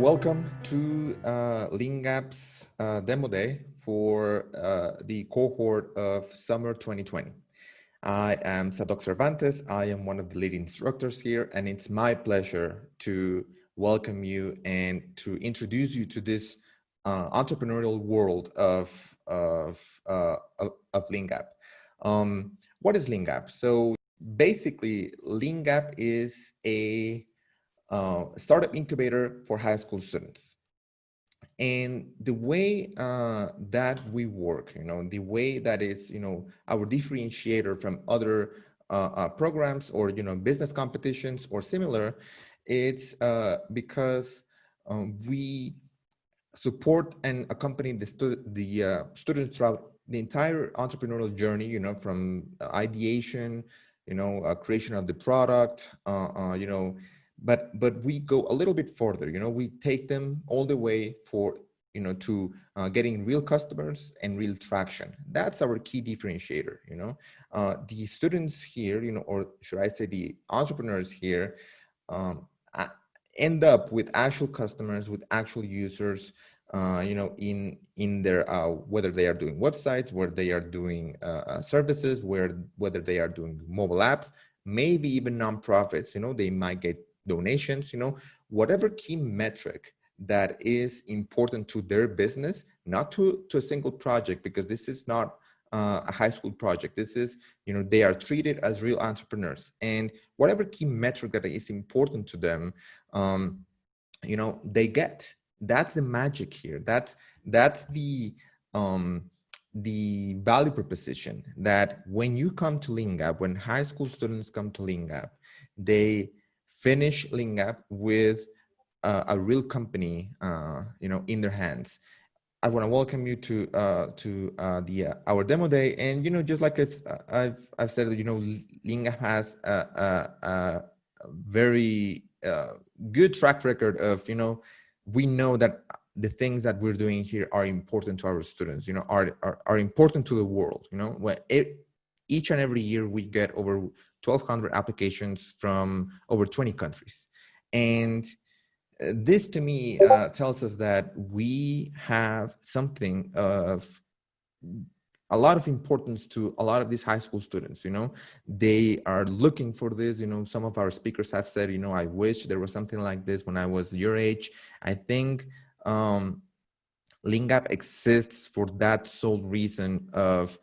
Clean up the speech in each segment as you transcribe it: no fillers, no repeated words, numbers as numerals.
welcome to Leangap's demo day for the cohort of summer 2020. I am Sadok Cervantes. I am one of the lead instructors here, and it's my pleasure to welcome you and to introduce you to this entrepreneurial world of Leangap. What is Leangap? So basically, Leangap is a startup incubator for high school students. And the way that we work, the way that is, our differentiator from other programs or, business competitions or similar, it's because we support and accompany the students throughout the entire entrepreneurial journey, from ideation, creation of the product, but we go a little bit further. We take them all the way for to getting real customers and real traction. That's our key differentiator. The students here, or should I say the entrepreneurs here, end up with actual customers, with actual users, in their whether they are doing websites, whether they are doing services, whether they are doing mobile apps, maybe even nonprofits. They might get donations. Whatever key metric that is important to their business, not to a single project, because this is not a high school project. This is, they are treated as real entrepreneurs, and whatever key metric that is important to them, they get. That's the magic here. That's the value proposition, that when you come to Leangap, when high school students come to Leangap, they finish Leangap with a real company, in their hands. I want to welcome you to our demo day, and just like I've said, Leangap has a very good track record of, we know that the things that we're doing here are important to our students, are important to the world. Each and every year we get over 1,200 applications from over 20 countries. And this to me tells us that we have something of a lot of importance to a lot of these high school students. They are looking for this. Some of our speakers have said, I wish there was something like this when I was your age. I think Leangap exists for that sole reason of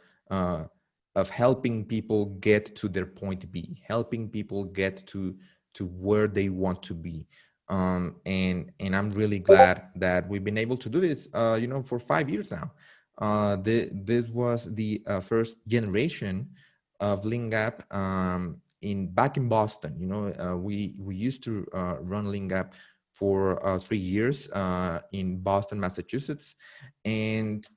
helping people get to their point B, helping people get to where they want to be. And I'm really glad that we've been able to do this, for 5 years now. This was the first generation of Leangap back in Boston. We used to run Leangap for 3 years in Boston, Massachusetts, and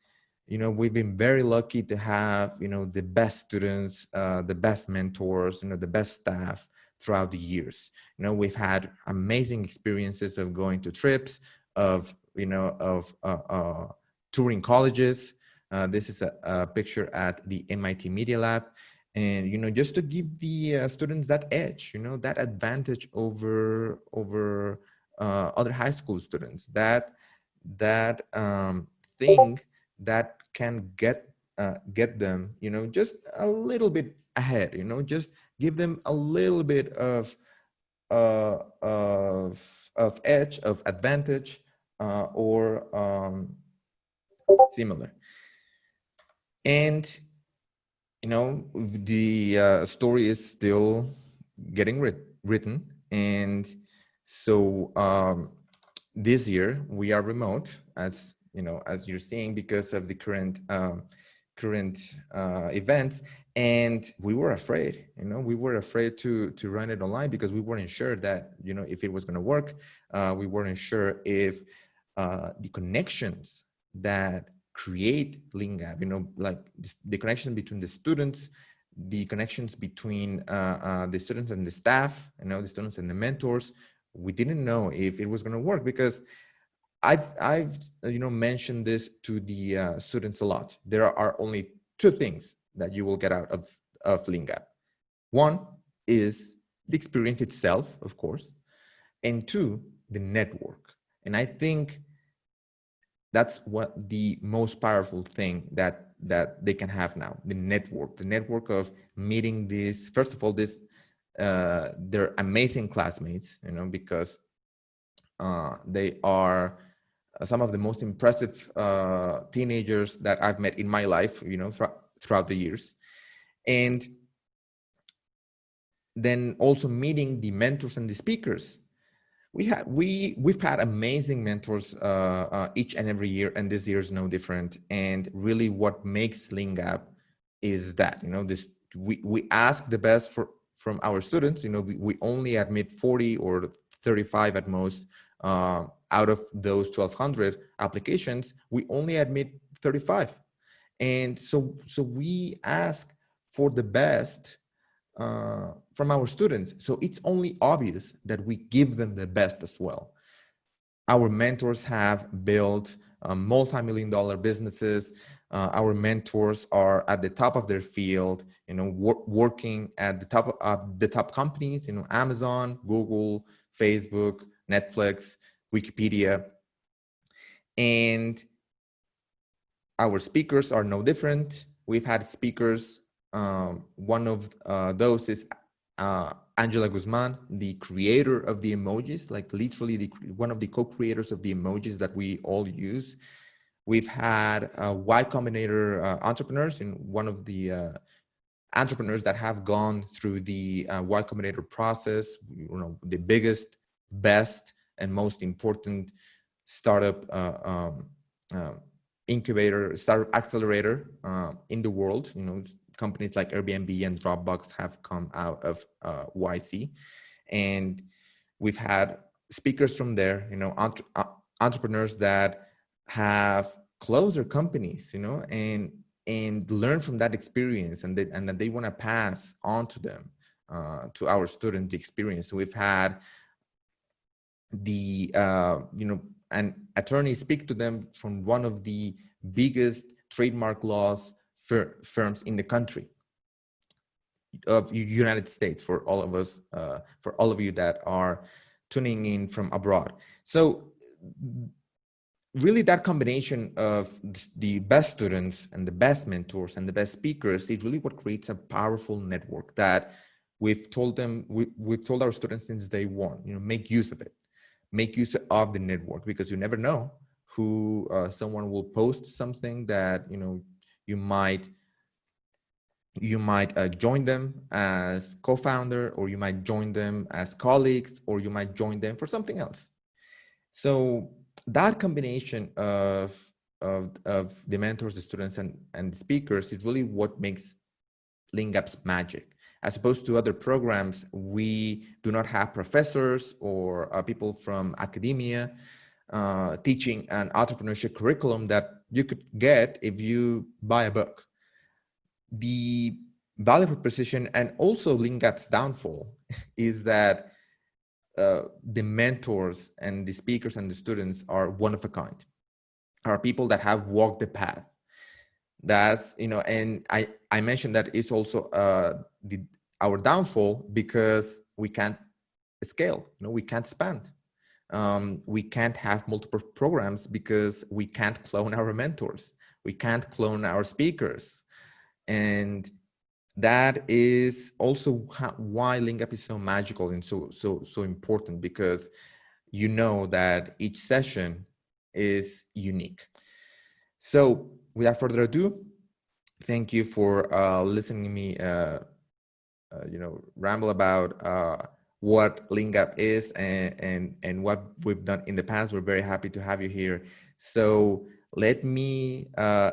we've been very lucky to have the best students, the best mentors, the best staff throughout the years. We've had amazing experiences of going to trips, of touring colleges. This is a picture at the MIT Media Lab. And, just to give the students that edge, that advantage over other high school students, that thing that can get them, just a little bit ahead, just give them a little bit of edge, of advantage, or similar. And the story is still getting written, and so this year we are remote, as you're seeing, because of the current events. And we were afraid, to run it online, because we weren't sure that, if it was going to work. We weren't sure if the connections that create Leangap, like the connection between the students, the connections between the students and the staff, the students and the mentors. We didn't know if it was going to work, because I've mentioned this to the students a lot. There are only two things that you will get out of Leangap. One is the experience itself, of course, and two, the network. And I think that's what the most powerful thing that they can have now, the network of meeting these, first of all, this they're amazing classmates, you know, because they are some of the most impressive teenagers that I've met in my life, you know, throughout the years. And then also meeting the mentors and the speakers. We've had amazing mentors each and every year, and this year is no different. And really, what makes Leangap is that, you know, this we ask the best from our students. You know, we only admit 40 or 35 at most. Out of those 1,200 applications, we only admit 35, and so we ask for the best from our students. So it's only obvious that we give them the best as well. Our mentors have built multi-million-dollar businesses. Our mentors are at the top of their field, you know, working at the top companies, you know, Amazon, Google, Facebook, Netflix, Wikipedia. And our speakers are no different. We've had speakers. One of those is Angela Guzman, the creator of the emojis, like literally one of the co-creators of the emojis that we all use. We've had Y Combinator entrepreneurs, and one of the entrepreneurs that have gone through the Y Combinator process, you know, the biggest, best, and most important startup incubator, startup accelerator in the world. You know, companies like Airbnb and Dropbox have come out of YC, and we've had speakers from there, you know, entrepreneurs that have closed their companies, you know, and learn from that experience, and that they want to pass on to them, to our student experience. So we've had the you know, an attorney speak to them from one of the biggest trademark laws firms in the country of United States, for all of us, for all of you that are tuning in from abroad. So really, that combination of the best students and the best mentors and the best speakers is really what creates a powerful network that we've told our students since day one, you know, make use of it. Make use of the network, because you never know who someone will post something that, you know, you might join them as co-founder, or you might join them as colleagues, or you might join them for something else. So that combination of the mentors, the students, and the speakers is really what makes Leangap's magic. As opposed to other programs, we do not have professors or people from academia teaching an entrepreneurship curriculum that you could get if you buy a book. The value proposition, and also Leangap's downfall, is that the mentors and the speakers and the students are one of a kind, are people that have walked the path. That's, you know, and I mentioned that it's also our downfall, because we can't scale, you know, we can't expand. We can't have multiple programs because we can't clone our mentors. We can't clone our speakers. And that is also why Leangap is so magical and so important, because you know that each session is unique. So without further ado, thank you for listening to me you know, ramble about what Leangap is and what we've done in the past. We're very happy to have you here. So let me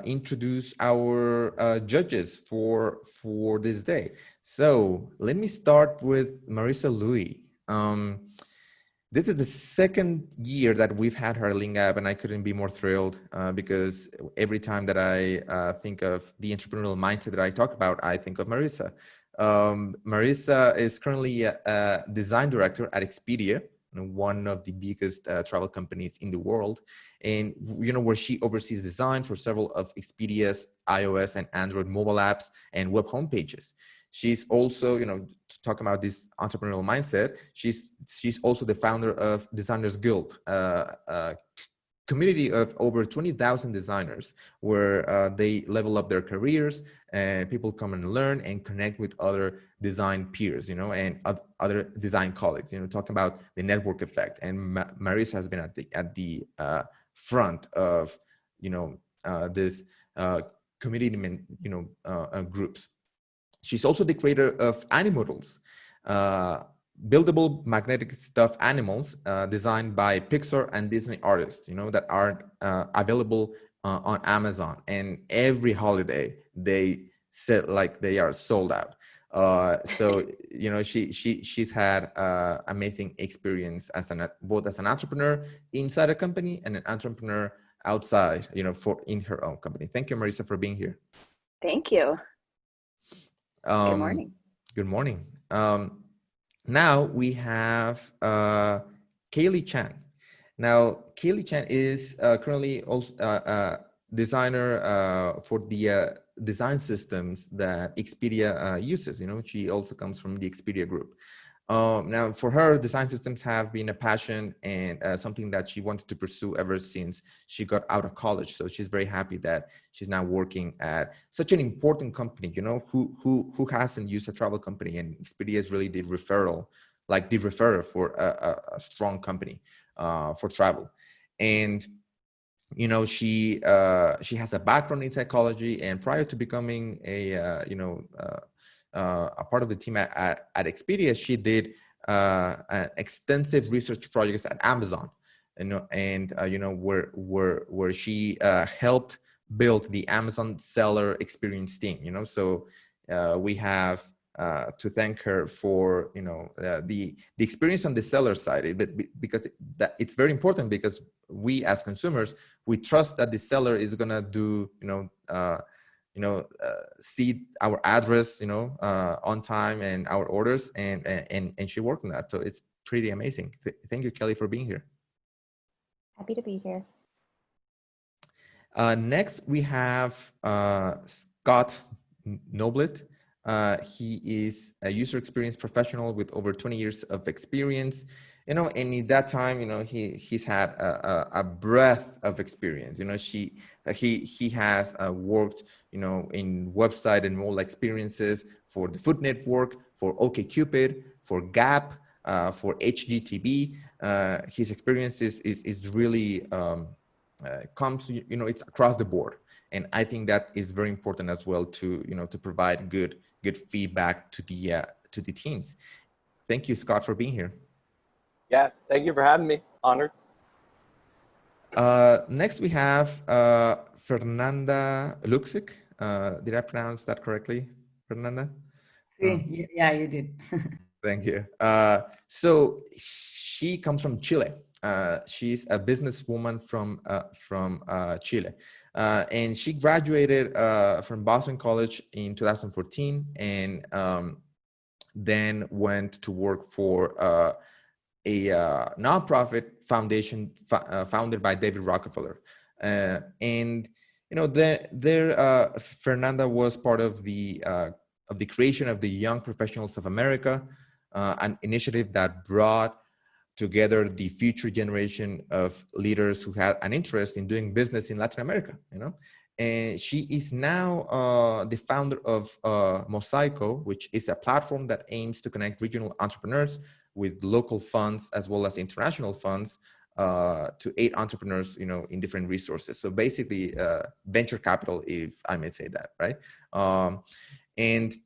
introduce our judges for this day. So let me start with Marissa Louis. This is the second year that we've had her Leangap, and I couldn't be more thrilled because every time that I think of the entrepreneurial mindset that I talk about, I think of Marissa. Marissa is currently a design director at Expedia, one of the biggest travel companies in the world, and you know, where she oversees design for several of Expedia's iOS and Android mobile apps and web homepages. She's also, talking about this entrepreneurial mindset, she's also the founder of Designers Guild, community of over 20,000 designers where they level up their careers and people come and learn and connect with other design peers, and other design colleagues, talking about the network effect. And Marisa has been at the front of, this community, groups. She's also the creator of Animodals, buildable magnetic stuffed animals designed by Pixar and Disney artists, that are available on Amazon. And every holiday they sell, like they are sold out. So she's had amazing experience as both as an entrepreneur inside a company and an entrepreneur outside, in her own company. Thank you, Marisa, for being here. Thank you. Good morning. Good morning. Now we have Kaylee Chan. Now, Kaylee Chan is currently also a designer for the design systems that Expedia uses. She also comes from the Expedia group. Now, for her, design systems have been a passion and something that she wanted to pursue ever since she got out of college. So she's very happy that she's now working at such an important company. Who hasn't used a travel company? And Expedia is really the referral for a strong company for travel. And she has a background in psychology, and prior to becoming a part of the team at Expedia, she did an extensive research projects at Amazon, where she helped build the Amazon seller experience team. So we have to thank her for the experience on the seller side, but because it's very important, because we as consumers, we trust that the seller is gonna do see our address on time and our orders, and she worked on that. So it's pretty amazing. Thank you, Kelly, for being here. Happy to be here. Next we have Scott Noblet. He is a user experience professional with over 20 years of experience, and in that time, he's had a breadth of experience. He has worked, in website and mobile experiences for the Food Network, for OkCupid, for Gap, for HGTV. His experience is really comes, it's across the board. And I think that is very important as well to provide good feedback to the teams. Thank you, Scott, for being here. Yeah, thank you for having me. Honored. Next we have Fernanda Luxic. Did I pronounce that correctly, Fernanda? Sí, yeah, you did. Thank you. So she comes from Chile. She's a businesswoman from Chile. And she graduated from Boston College in 2014, and then went to work for a nonprofit foundation founded by David Rockefeller. And Fernanda was part of the creation of the Young Professionals of America, an initiative that brought together the future generation of leaders who had an interest in doing business in Latin America. And she is now the founder of Mosaico, which is a platform that aims to connect regional entrepreneurs with local funds as well as international funds to aid entrepreneurs, in different resources. So basically, venture capital, if I may say that, right? And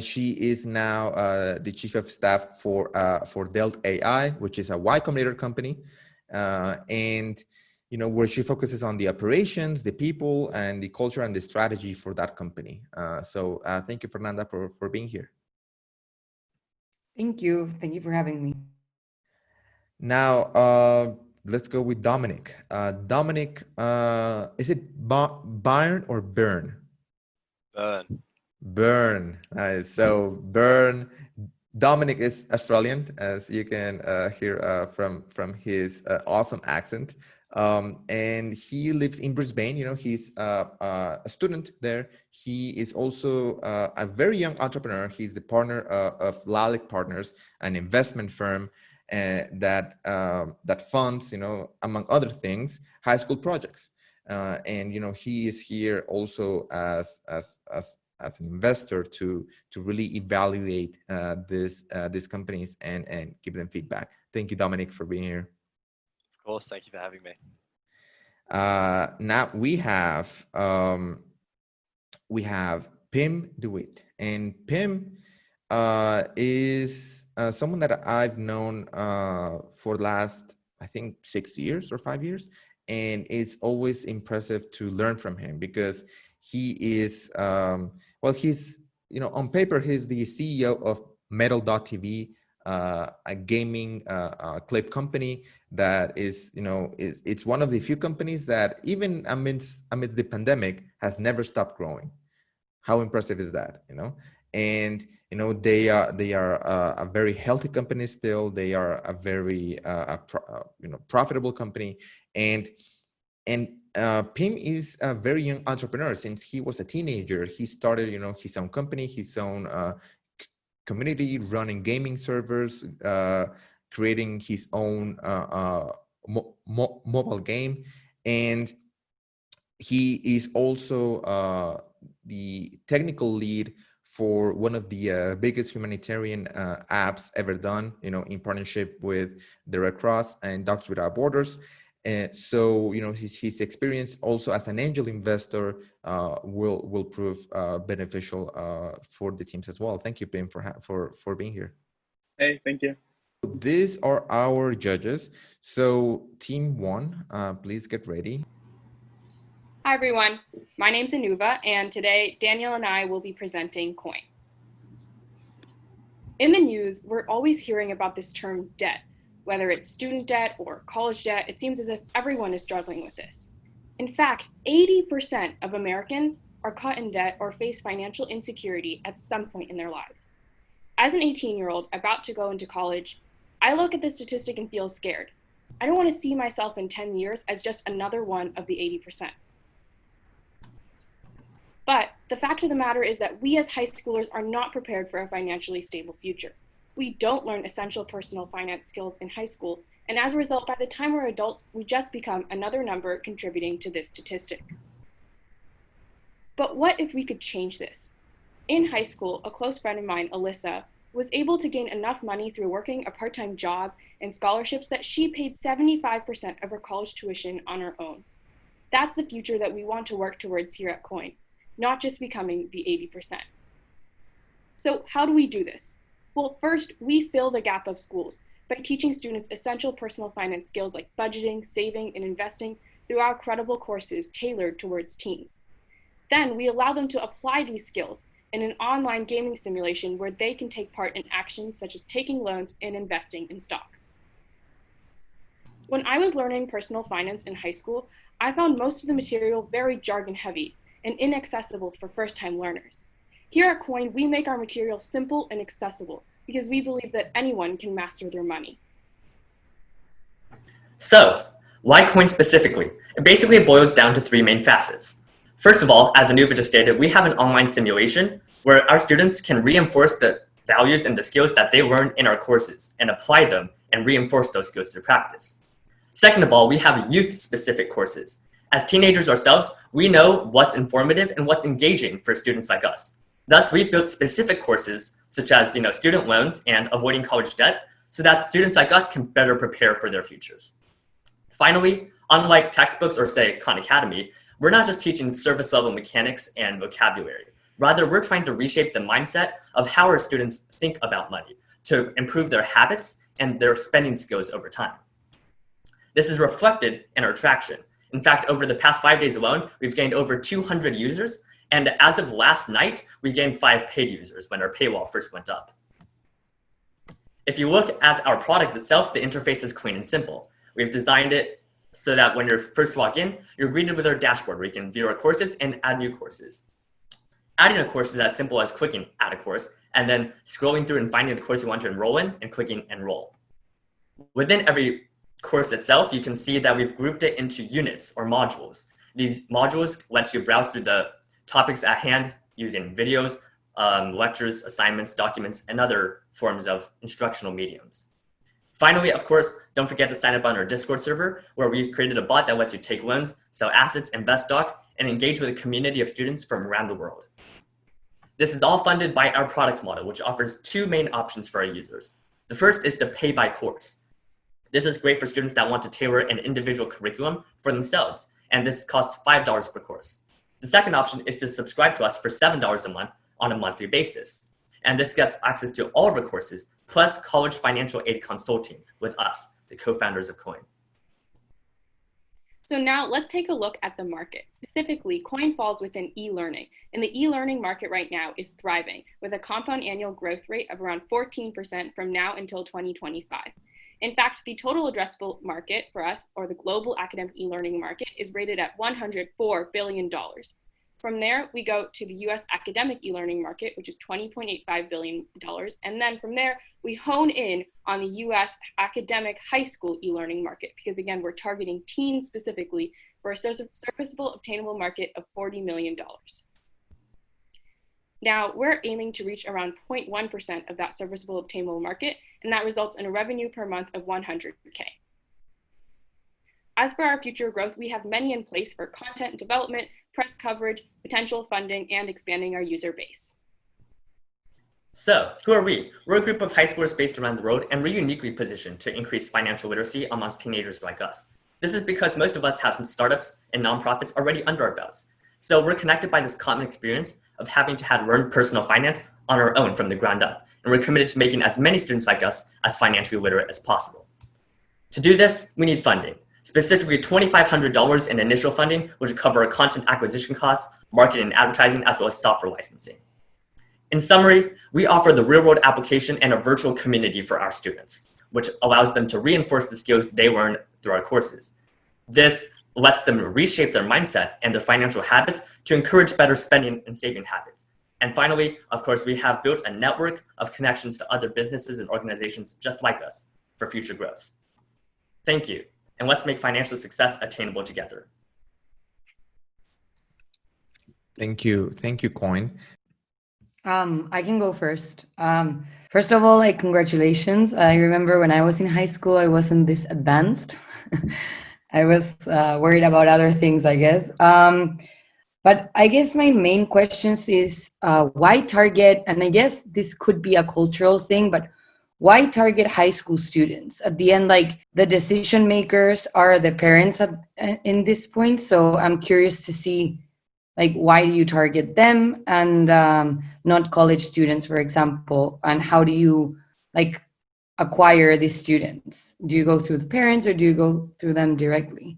she is now the chief of staff for Delt AI, which is a Y Combinator company, and where she focuses on the operations, the people, and the culture and the strategy for that company. So thank you, Fernanda, for being here. Thank you for having me. Now let's go with Dominic. Dominic, is it Byron or Byrne? Byrne. So Byrne. Dominic is Australian, as you can hear from his awesome accent. And he lives in Brisbane. He's a student there. He is also a very young entrepreneur. He's the partner of Lilac Partners, an investment firm that funds, among other things, high school projects. And he is here also as an investor to really evaluate these companies and give them feedback. Thank you, Dominic, for being here. Of course, thank you for having me. Now we have Pim DeWitt, and Pim is someone that I've known for the last, I think, 6 years or 5 years, and it's always impressive to learn from him because he is he's on paper he's the CEO of Metal.tv, a gaming clip company that is it's one of the few companies that even amidst the pandemic has never stopped growing. How impressive is that? And they are a very healthy company still. They are a very profitable company, and Pim is a very young entrepreneur. Since he was a teenager, he started his own company, his own community, running gaming servers, creating his own mobile game, and he is also the technical lead for one of the biggest humanitarian apps ever done, in partnership with the Red Cross and Doctors Without Borders. And so, his experience also as an angel investor will prove beneficial for the teams as well. Thank you, Pim, for being here. Hey, thank you. These are our judges. So, team one, please get ready. Hi, everyone. My name's Anuva, and today Daniel and I will be presenting Koin. In the news, we're always hearing about this term debt. Whether it's student debt or college debt, it seems as if everyone is struggling with this. In fact, 80% of Americans are caught in debt or face financial insecurity at some point in their lives. As an 18-year-old about to go into college, I look at this statistic and feel scared. I don't want to see myself in 10 years as just another one of the 80%. But the fact of the matter is that we as high schoolers are not prepared for a financially stable future. We don't learn essential personal finance skills in high school, and as a result, by the time we're adults, we just become another number contributing to this statistic. But what if we could change this? In high school, a close friend of mine, Alyssa, was able to gain enough money through working a part-time job and scholarships that she paid 75% of her college tuition on her own. That's the future that we want to work towards here at Koin, not just becoming the 80%. So how do we do this? Well, first, we fill the gap of schools by teaching students essential personal finance skills like budgeting, saving, and investing through our credible courses tailored towards teens. Then we allow them to apply these skills in an online gaming simulation where they can take part in actions such as taking loans and investing in stocks. When I was learning personal finance in high school, I found most of the material very jargon heavy and inaccessible for first-time learners. Here at Koin, we make our material simple and accessible because we believe that anyone can master their money. So, why Koin specifically? It basically boils down to three main facets. First of all, as Anuva just stated, we have an online simulation where our students can reinforce the values and the skills that they learn in our courses and apply them and reinforce those skills through practice. Second of all, we have youth-specific courses. As teenagers ourselves, we know what's informative and what's engaging for students like us. Thus, we've built specific courses such as student loans and avoiding college debt so that students like us can better prepare for their futures. Finally, unlike textbooks or say Khan Academy, we're not just teaching surface level mechanics and vocabulary. Rather, we're trying to reshape the mindset of how our students think about money to improve their habits and their spending skills over time. This is reflected in our traction. In fact, over the past 5 days alone, we've gained over 200 users. And as of last night, we gained 5 paid users when our paywall first went up. If you look at our product itself, the interface is clean and simple. We've designed it so that when you first log in, you're greeted with our dashboard where you can view our courses and add new courses. Adding a course is as simple as clicking add a course and then scrolling through and finding the course you want to enroll in and clicking enroll. Within every course itself, you can see that we've grouped it into units or modules. These modules lets you browse through the topics at hand using videos, lectures, assignments, documents, and other forms of instructional mediums. Finally, of course, don't forget to sign up on our Discord server, where we've created a bot that lets you take loans, sell assets, invest stocks, and engage with a community of students from around the world. This is all funded by our product model, which offers two main options for our users. The first is to pay by course. This is great for students that want to tailor an individual curriculum for themselves, and this costs $5 per course. The second option is to subscribe to us for $7 a month on a monthly basis. And this gets access to all of our courses, plus college financial aid consulting with us, the co-founders of Koin. So now let's take a look at the market. Specifically, Koin falls within e-learning, and the e-learning market right now is thriving with a compound annual growth rate of around 14% from now until 2025. In fact, the total addressable market for us, or the global academic e-learning market, is rated at $104 billion. From there, we go to the US academic e-learning market, which is $20.85 billion. And then from there, we hone in on the US academic high school e-learning market, because again, we're targeting teens specifically for a serviceable obtainable market of $40 million. Now, we're aiming to reach around 0.1% of that serviceable obtainable market, and that results in a revenue per month of $100K. As for our future growth, we have many in place for content development, press coverage, potential funding, and expanding our user base. So, who are we? We're a group of high schoolers based around the world, and we're uniquely positioned to increase financial literacy amongst teenagers like us. This is because most of us have startups and nonprofits already under our belts. So we're connected by this common experience of having to have learned personal finance on our own from the ground up. And we're committed to making as many students like us as financially literate as possible. To do this, we need funding, specifically $2,500 in initial funding, which will cover content acquisition costs, marketing and advertising, as well as software licensing. In summary, we offer the real-world application and a virtual community for our students, which allows them to reinforce the skills they learn through our courses. This lets them reshape their mindset and their financial habits to encourage better spending and saving habits. And finally, of course, we have built a network of connections to other businesses and organizations just like us for future growth. Thank you, and let's make financial success attainable together. Thank you, Koin. I can go first. First of all, congratulations. I remember when I was in high school, I wasn't this advanced. I was worried about other things, I guess. But I guess my main questions is why target, and I guess this could be a cultural thing, but why target high school students? At the end, the decision makers are the parents in this point. So I'm curious to see why do you target them and not college students, for example? And how do you acquire these students? Do you go through the parents or do you go through them directly?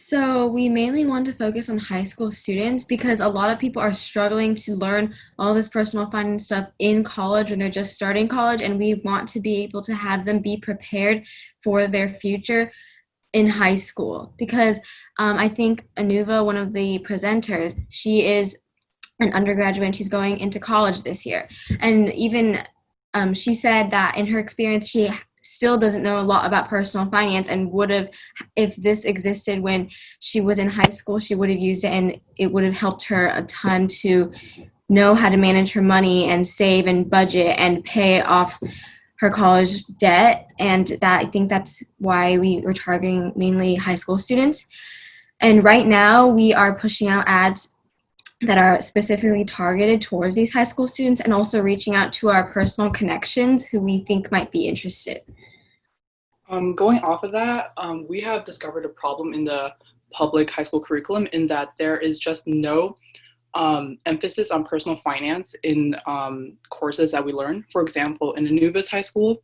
So we mainly want to focus on high school students because a lot of people are struggling to learn all this personal finance stuff in college when they're just starting college, and we want to be able to have them be prepared for their future in high school. Because I think Anuva, one of the presenters, she is an undergraduate and she's going into college this year. And even she said that in her experience, she still doesn't know a lot about personal finance, and would have, if this existed when she was in high school, she would have used it, and it would have helped her a ton to know how to manage her money and save and budget and pay off her college debt. And that, I think that's why we were targeting mainly high school students. And right now we are pushing out ads that are specifically targeted towards these high school students, and also reaching out to our personal connections who we think might be interested. Going off of that, we have discovered a problem in the public high school curriculum in that there is just no emphasis on personal finance in courses that we learn. For example, in Anuva's high school,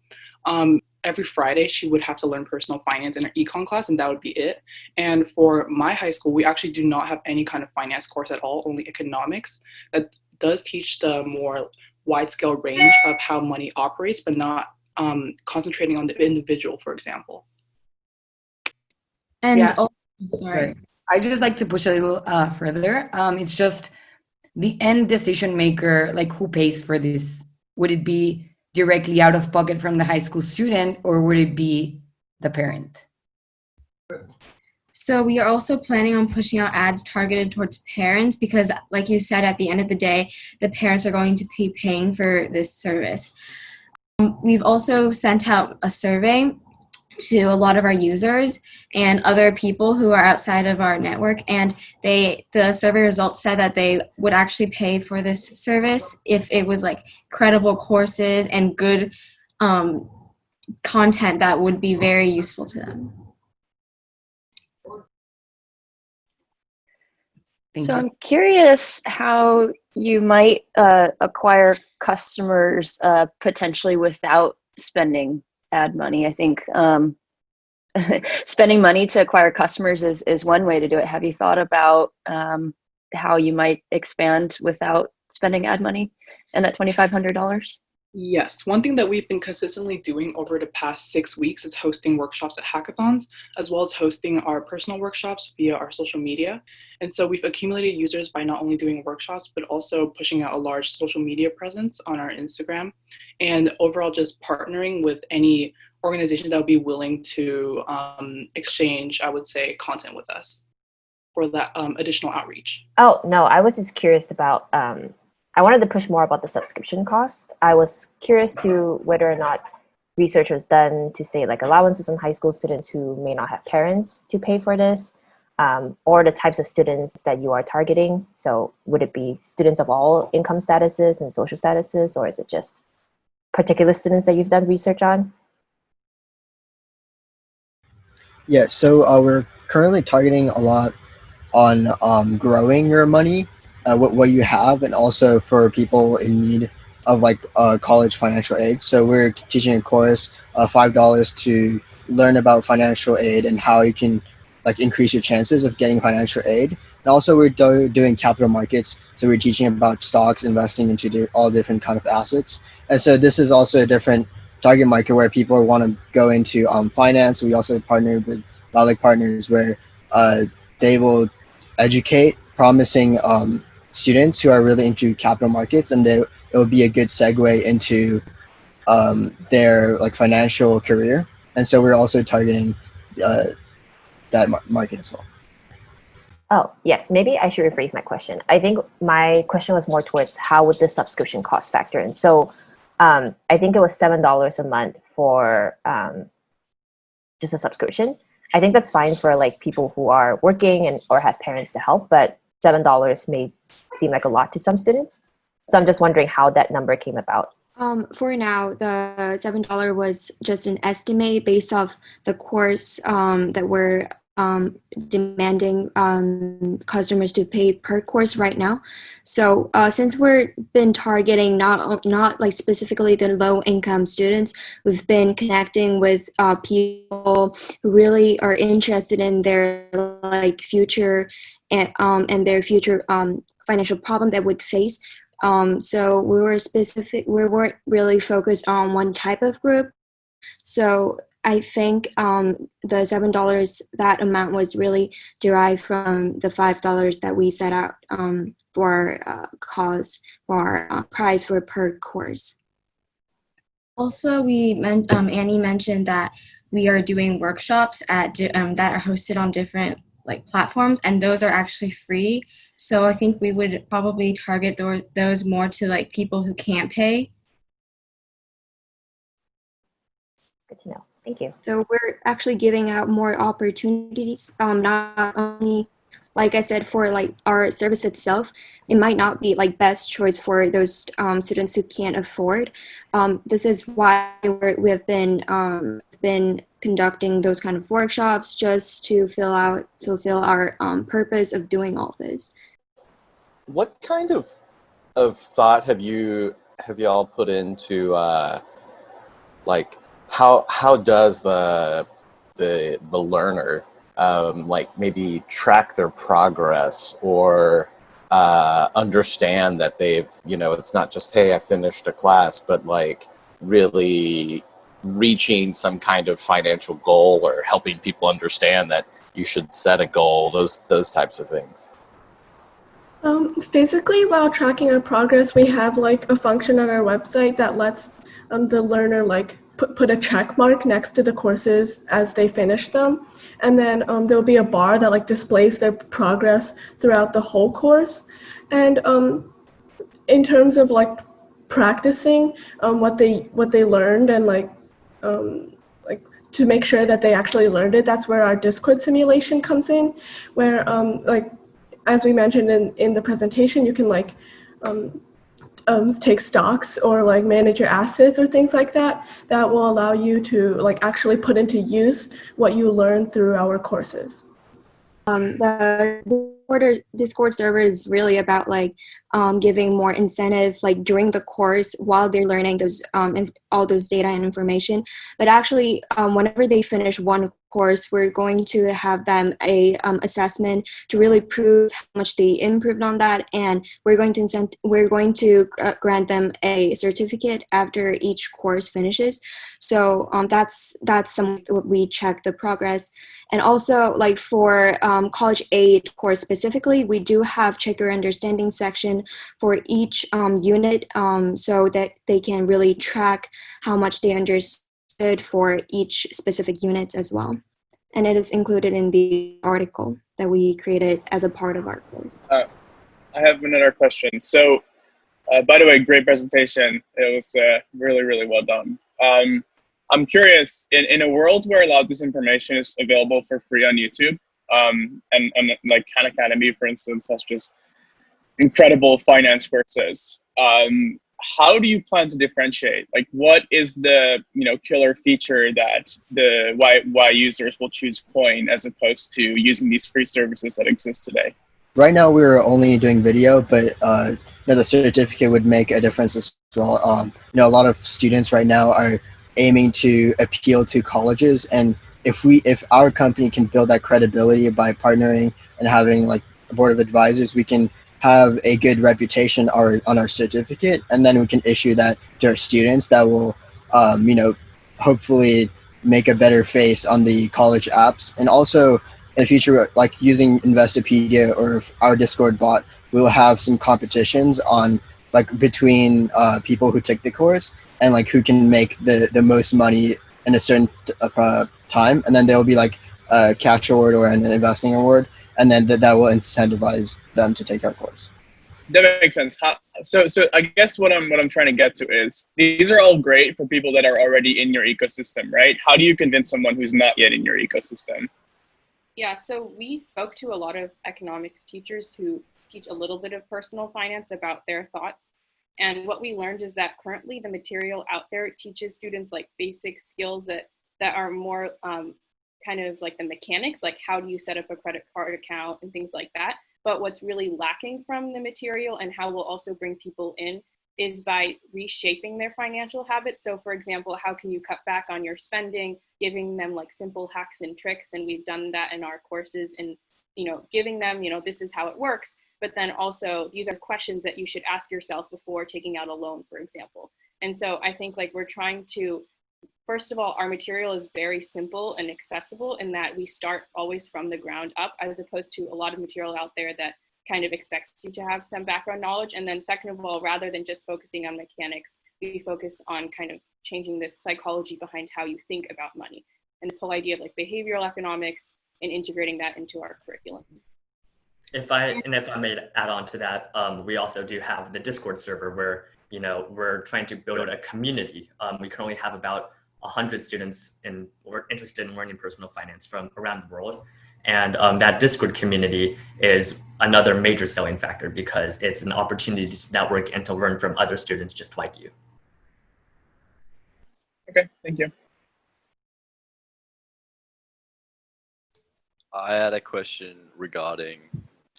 every Friday she would have to learn personal finance in her econ class, and that would be it. And for my high school, we actually do not have any kind of finance course at all, only economics that does teach the more wide-scale range of how money operates, but not concentrating on the individual, for example. And Yeah. sorry. I just like to push a little further. It's just the end decision maker, who pays for this? Would it be directly out of pocket from the high school student, or would it be the parent. So we are also planning on pushing out ads targeted towards parents because, like you said, at the end of the day, the parents are going to be paying for this service. We've also sent out a survey to a lot of our users and other people who are outside of our network, and the survey results said that they would actually pay for this service if it was like credible courses and good content that would be very useful to them. Thank So you. I'm curious how you might acquire customers potentially without spending ad money. I think spending money to acquire customers is one way to do it. Have you thought about how you might expand without spending ad money and that $2,500? Yes, one thing that we've been consistently doing over the past 6 weeks is hosting workshops at hackathons, as well as hosting our personal workshops via our social media. And so we've accumulated users by not only doing workshops, but also pushing out a large social media presence on our Instagram, and overall just partnering with any organization that would be willing to exchange, I would say, content with us for that additional outreach. Oh, no, I was just curious about, I wanted to push more about the subscription cost. I was curious to whether or not research was done to say like allowances on high school students who may not have parents to pay for this, or the types of students that you are targeting. So would it be students of all income statuses and social statuses, or is it just particular students that you've done research on? Yeah, so we're currently targeting a lot on growing your money, what you have, and also for people in need of like college financial aid. So we're teaching a course, $5 to learn about financial aid and how you can like increase your chances of getting financial aid. And also we're doing capital markets. So we're teaching about stocks, investing into all different kind of assets. And so this is also a different target market where people want to go into finance. We also partner with Lalic partners where they will educate promising students who are really into capital markets, and it will be a good segue into their like financial career. And so we're also targeting that market as well. Oh, yes, maybe I should rephrase my question. I think my question was more towards how would the subscription cost factor in. So I think it was $7 a month for just a subscription. I think that's fine for like people who are working and or have parents to help, but $7 may seem like a lot to some students. So I'm just wondering how that number came about. For now, the $7 was just an estimate based off the course that we're demanding customers to pay per course right now. So since we've been targeting not like specifically the low income students, we've been connecting with people who really are interested in their like future and their future financial problem that would face. So we weren't really focused on one type of group. So I think the $7, that amount was really derived from the $5 that we set out for cost for price for per course. Also, Annie mentioned that we are doing workshops at that are hosted on different like platforms, and those are actually free. So I think we would probably target those more to like people who can't pay. Good to know. Thank you. So we're actually giving out more opportunities, not only, like I said, for like our service itself. It might not be like best choice for those students who can't afford. This is why we have been conducting those kind of workshops just to fulfill our purpose of doing all this. What kind of thought have y'all put into like how does the learner like maybe track their progress or understand that they've, it's not just, hey, I finished a class, but like really reaching some kind of financial goal or helping people understand that you should set a goal, those types of things? Physically, while tracking our progress, we have like a function on our website that lets the learner like put a check mark next to the courses as they finish them. And then there'll be a bar that like displays their progress throughout the whole course. And in terms of like practicing what they learned and like to make sure that they actually learned it, that's where our Discord simulation comes in, where like as we mentioned in the presentation, you can like take stocks or like manage your assets or things like that, that will allow you to like actually put into use what you learned through our courses. The Discord server is really about like giving more incentive like during the course while they're learning those all those data and information. But actually, whenever they finish one course, we're going to have them a assessment to really prove how much they improved on that, and we're going to grant them a certificate after each course finishes. So that's something we check the progress. And also, like for College Aid course specifically, we do have check your understanding section for each unit, so that they can really track how much they understood for each specific unit as well. And it is included in the article that we created as a part of our course. I have another question. So, by the way, great presentation. It was really, really well done. I'm curious, in a world where a lot of this information is available for free on YouTube, and like Khan Academy, for instance, has just incredible finance courses. How do you plan to differentiate? Like, what is the killer feature that why users will choose Koin as opposed to using these free services that exist today? Right now, we're only doing video, but the certificate would make a difference as well. A lot of students right now are aiming to appeal to colleges, and if our company can build that credibility by partnering and having like a board of advisors, we can have a good reputation on our certificate, and then we can issue that to our students. That will hopefully make a better face on the college apps. And also in the future, like using Investopedia or our Discord bot, we'll have some competitions on like between people who take the course and like who can make the most money in a certain time, and then there will be like a cash award or an investing award, and then that will incentivize them to take our course. That makes sense. So I guess what I'm trying to get to is, these are all great for people that are already in your ecosystem, right? How do you convince someone who's not yet in your ecosystem? Yeah, so we spoke to a lot of economics teachers who teach a little bit of personal finance about their thoughts. And what we learned is that currently the material out there teaches students like basic skills that are more kind of like the mechanics, like how do you set up a credit card account and things like that. But what's really lacking from the material, and how we'll also bring people in, is by reshaping their financial habits. So for example, how can you cut back on your spending, giving them like simple hacks and tricks. And we've done that in our courses, and giving them, this is how it works. But then also, these are questions that you should ask yourself before taking out a loan, for example. And so I think like we're trying to, first of all, our material is very simple and accessible in that we start always from the ground up, as opposed to a lot of material out there that kind of expects you to have some background knowledge. And then second of all, rather than just focusing on mechanics, we focus on kind of changing this psychology behind how you think about money. And this whole idea of like behavioral economics and integrating that into our curriculum. If I may add on to that, we also do have the Discord server where, we're trying to build a community. We currently have about 100 students we're interested in learning personal finance from around the world. And that Discord community is another major selling factor because it's an opportunity to network and to learn from other students just like you. Okay, thank you. I had a question regarding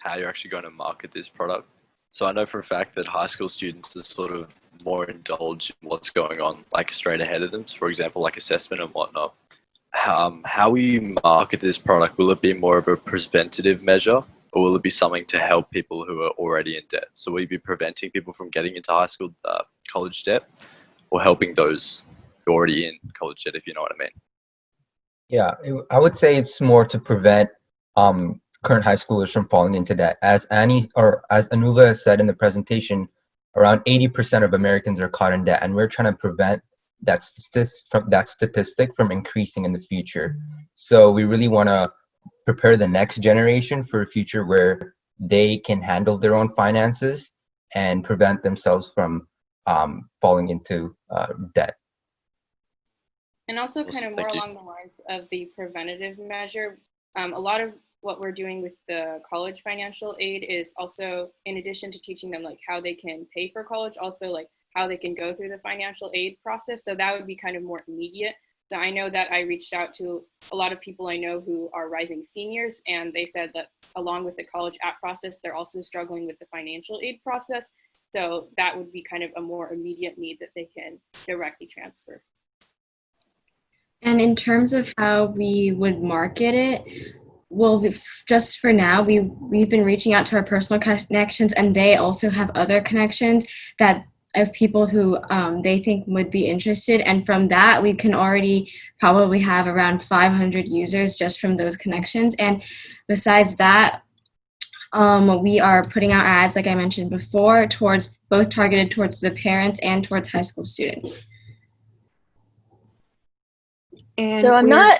how you're actually going to market this product. So I know for a fact that high school students are sort of more indulged in what's going on like straight ahead of them. So for example, like assessment and whatnot. How will you market this product? Will it be more of a preventative measure, or will it be something to help people who are already in debt? So will you be preventing people from getting into high school college debt, or helping those who are already in college debt, if you know what I mean? Yeah, I would say it's more to prevent current high schoolers from falling into debt. As Anuva said in the presentation, around 80% of Americans are caught in debt, and we're trying to prevent that statistic from increasing in the future. So we really want to prepare the next generation for a future where they can handle their own finances and prevent themselves from falling into debt. And also kind of more along the lines of the preventative measure, a lot of what we're doing with the college financial aid is also, in addition to teaching them like how they can pay for college, also like how they can go through the financial aid process. So that would be kind of more immediate. So I know that I reached out to a lot of people I know who are rising seniors, and they said that along with the college app process, they're also struggling with the financial aid process. So that would be kind of a more immediate need that they can directly transfer. And in terms of how we would market it, well, just for now, we've been reaching out to our personal connections, and they also have other connections that of people who they think would be interested. And from that, we can already probably have around 500 users just from those connections. And besides that, we are putting out ads, like I mentioned before, towards both targeted towards the parents and towards high school students. And so I'm not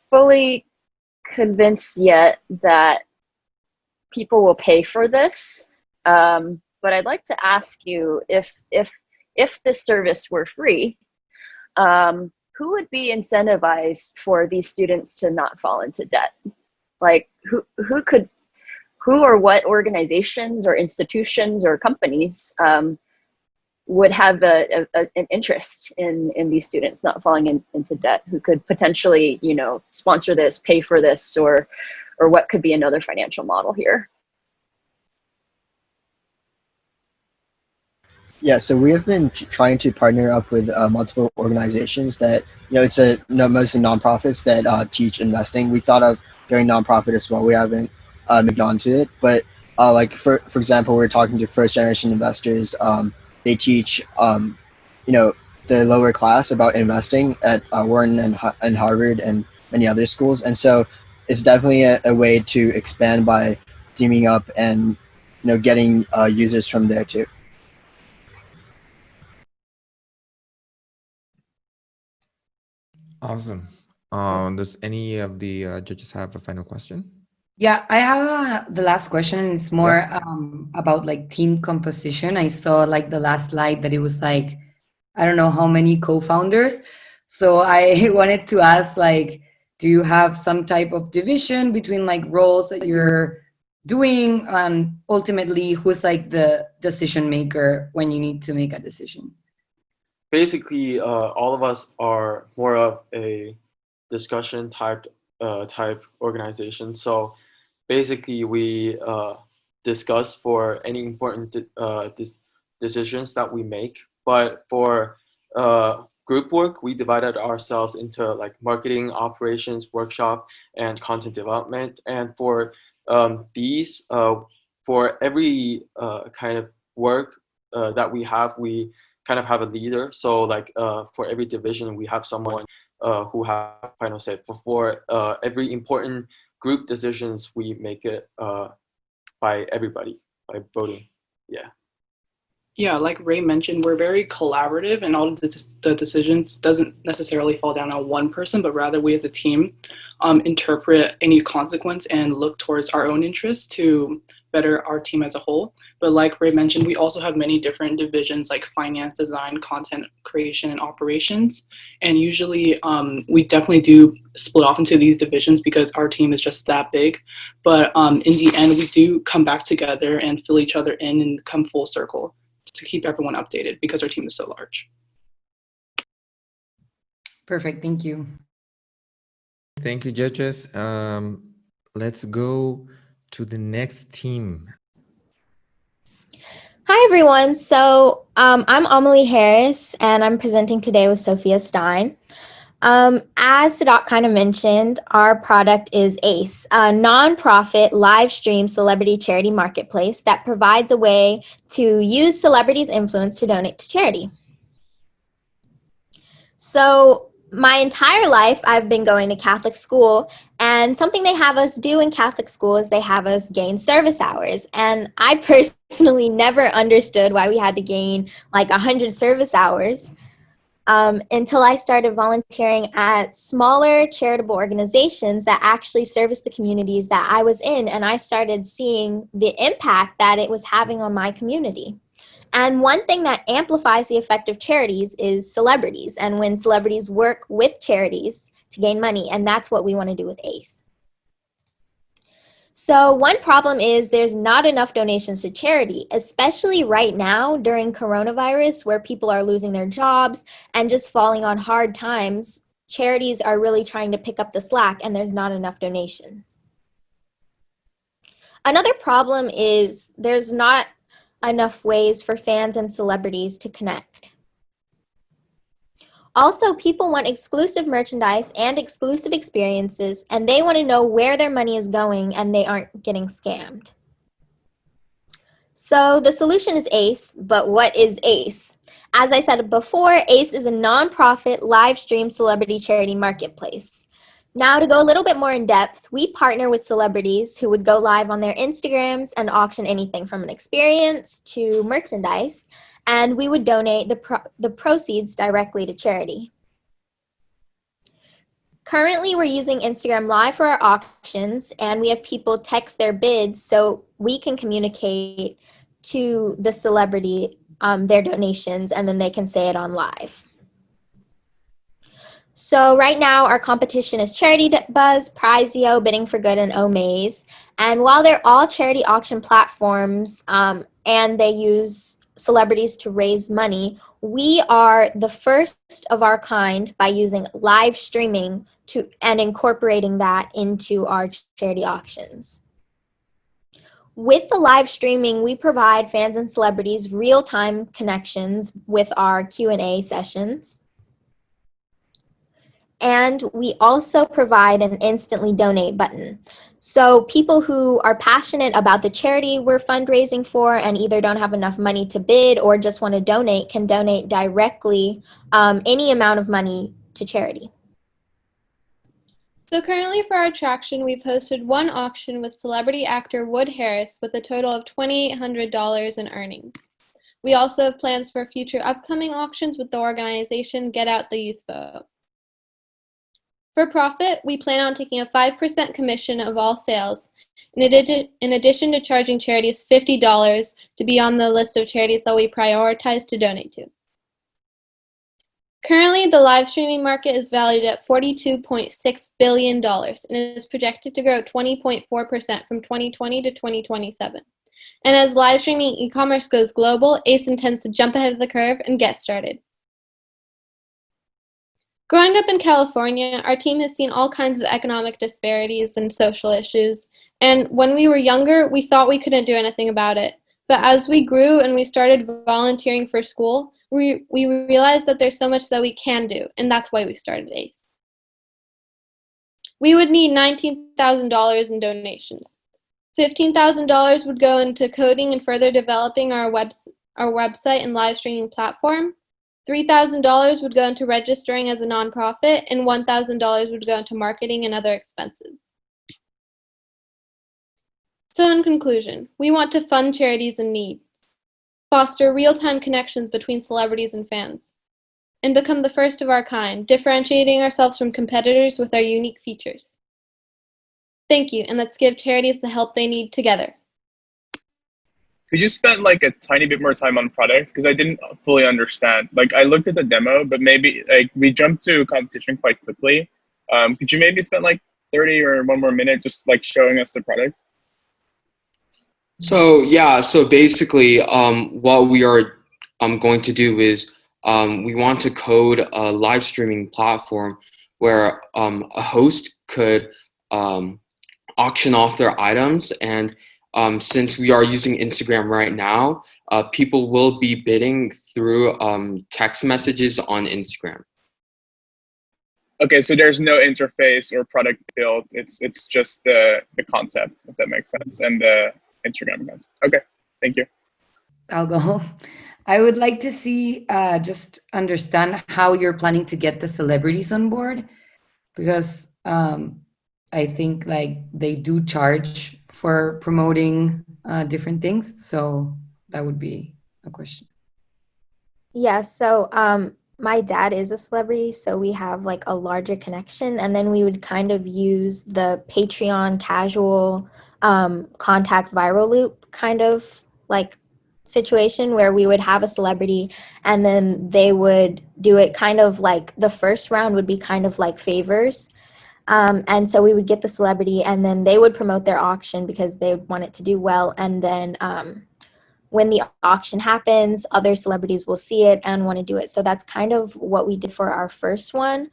fully convinced yet that people will pay for this, but I'd like to ask you if this service were free, who would be incentivized for these students to not fall into debt? Like who or what organizations or institutions or companies would have an interest in these students not falling into debt, who could potentially, you know, sponsor this, pay for this, or what could be another financial model here? Yeah, so we have been trying to partner up with multiple organizations that, you know, it's mostly nonprofits that teach investing. We thought of doing nonprofit as well. We haven't moved on to it, but like for example, we're talking to first generation investors. They teach, you know, the lower class about investing at Wharton and Harvard and many other schools, and so it's definitely a way to expand by teaming up and, you know, getting users from there too. Awesome. Does any of the judges have a final question? Yeah, I have the last question. It's more about like team composition. I saw like the last slide that it was like, I don't know how many co-founders. So I wanted to ask, like, do you have some type of division between like roles that you're doing, and ultimately who's like the decision maker when you need to make a decision? Basically, all of us are more of a discussion type organization. So basically, we discuss for any important decisions that we make. But for group work, we divided ourselves into like marketing, operations, workshop, and content development. And for these, for every kind of work that we have, we kind of have a leader. So like for every division, we have someone who have final say. For every important group decisions, we make it by everybody, by voting. Yeah. Yeah, like Ray mentioned, we're very collaborative, and all of the decisions doesn't necessarily fall down on one person, but rather we as a team interpret any consequence and look towards our own interests to better our team as a whole. But like Ray mentioned, we also have many different divisions like finance, design, content creation, and operations. And usually we definitely do split off into these divisions because our team is just that big. But in the end, we do come back together and fill each other in and come full circle to keep everyone updated because our team is so large. Perfect, thank you. Thank you, judges. Let's go to the next team. Hi, everyone. So I'm Amelie Harris, and I'm presenting today with Sophia Stein. As Sadat kind of mentioned, our product is ACE, a nonprofit live stream celebrity charity marketplace that provides a way to use celebrities' influence to donate to charity. So my entire life, I've been going to Catholic school, and something they have us do in Catholic school is they have us gain service hours. And I personally never understood why we had to gain like 100 service hours. until I started volunteering at smaller charitable organizations that actually service the communities that I was in, and I started seeing the impact that it was having on my community. And one thing that amplifies the effect of charities is celebrities, and when celebrities work with charities to gain money, and that's what we want to do with ACE. So one problem is there's not enough donations to charity, especially right now during coronavirus where people are losing their jobs and just falling on hard times. Charities are really trying to pick up the slack and there's not enough donations. Another problem is there's not enough ways for fans and celebrities to connect. Also, people want exclusive merchandise and exclusive experiences, and they want to know where their money is going and they aren't getting scammed. So the solution is ACE, but what is ACE? As I said before, ACE is a nonprofit live stream celebrity charity marketplace. Now, to go a little bit more in depth, we partner with celebrities who would go live on their Instagrams and auction anything from an experience to merchandise, and we would donate the proceeds directly to charity. Currently, we're using Instagram Live for our auctions, and we have people text their bids so we can communicate to the celebrity their donations, and then they can say it on live. So right now, our competition is Charity Buzz, Prizeo, Bidding for Good, and Omaze. And while they're all charity auction platforms and they use celebrities to raise money, we are the first of our kind by using live streaming and incorporating that into our charity auctions. With the live streaming, we provide fans and celebrities real-time connections with our Q&A sessions. And we also provide an instantly donate button. So people who are passionate about the charity we're fundraising for and either don't have enough money to bid or just want to donate can donate directly any amount of money to charity. So currently for our attraction, we've hosted one auction with celebrity actor Wood Harris with a total of $2,800 in earnings. We also have plans for future upcoming auctions with the organization Get Out the Youth Vote. For profit, we plan on taking a 5% commission of all sales, in addition to charging charities $50 to be on the list of charities that we prioritize to donate to. Currently, the live streaming market is valued at $42.6 billion and is projected to grow 20.4% from 2020 to 2027. And as live streaming e-commerce goes global, ACE intends to jump ahead of the curve and get started. Growing up in California, our team has seen all kinds of economic disparities and social issues, and when we were younger, we thought we couldn't do anything about it. But as we grew and we started volunteering for school, we realized that there's so much that we can do, and that's why we started ACE. We would need $19,000 in donations. $15,000 would go into coding and further developing our website and live streaming platform. $3,000 would go into registering as a nonprofit, and $1,000 would go into marketing and other expenses. So in conclusion, we want to fund charities in need, foster real-time connections between celebrities and fans, and become the first of our kind, differentiating ourselves from competitors with our unique features. Thank you, and let's give charities the help they need together. Could you spend like a tiny bit more time on product? Because I didn't fully understand. Like I looked at the demo, but maybe like we jumped to competition quite quickly. Could you maybe spend like 30 or one more minute just like showing us the product? So yeah, so basically what we are going to do is we want to code a live streaming platform where a host could auction off their items, and since we are using Instagram right now, people will be bidding through text messages on Instagram. Okay, so there's no interface or product built. It's just the concept, if that makes sense, and the Instagram accounts. Okay, thank you. I'll go. I would like to see, just understand how you're planning to get the celebrities on board, because I think like they do charge for promoting different things. So that would be a question. Yeah, so my dad is a celebrity, so we have like a larger connection, and then we would kind of use the Patreon casual contact viral loop kind of like situation where we would have a celebrity and then they would do it kind of like the first round would be kind of like favors. And so we would get the celebrity and then they would promote their auction because they would want it to do well. And then when the auction happens, other celebrities will see it and want to do it. So that's kind of what we did for our first one.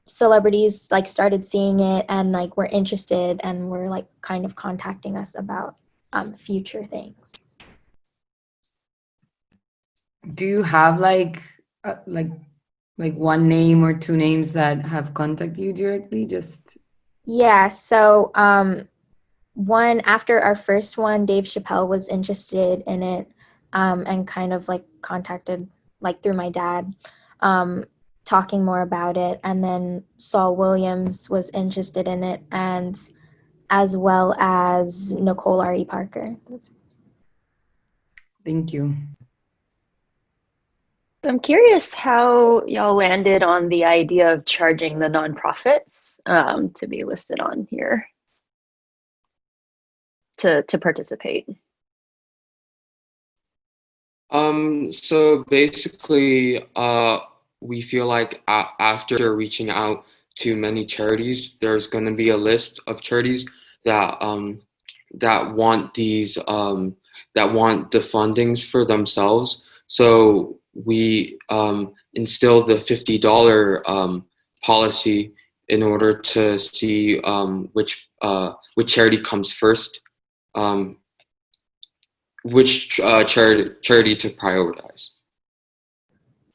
Celebrities like started seeing it and like were interested and were like kind of contacting us about future things. Do you have like one name or two names that have contacted you directly? Just Yeah, so one after our first one, Dave Chappelle was interested in it and kind of like contacted like through my dad, talking more about it. And then Saul Williams was interested in it, and as well as Nicole R.E. Parker. Thank you. So I'm curious how y'all landed on the idea of charging the nonprofits to be listed on here to participate. So basically, we feel like after reaching out to many charities, there's going to be a list of charities that that want these that want the fundings for themselves. So we instill the $50 policy in order to see which charity comes first. Which charity to prioritize.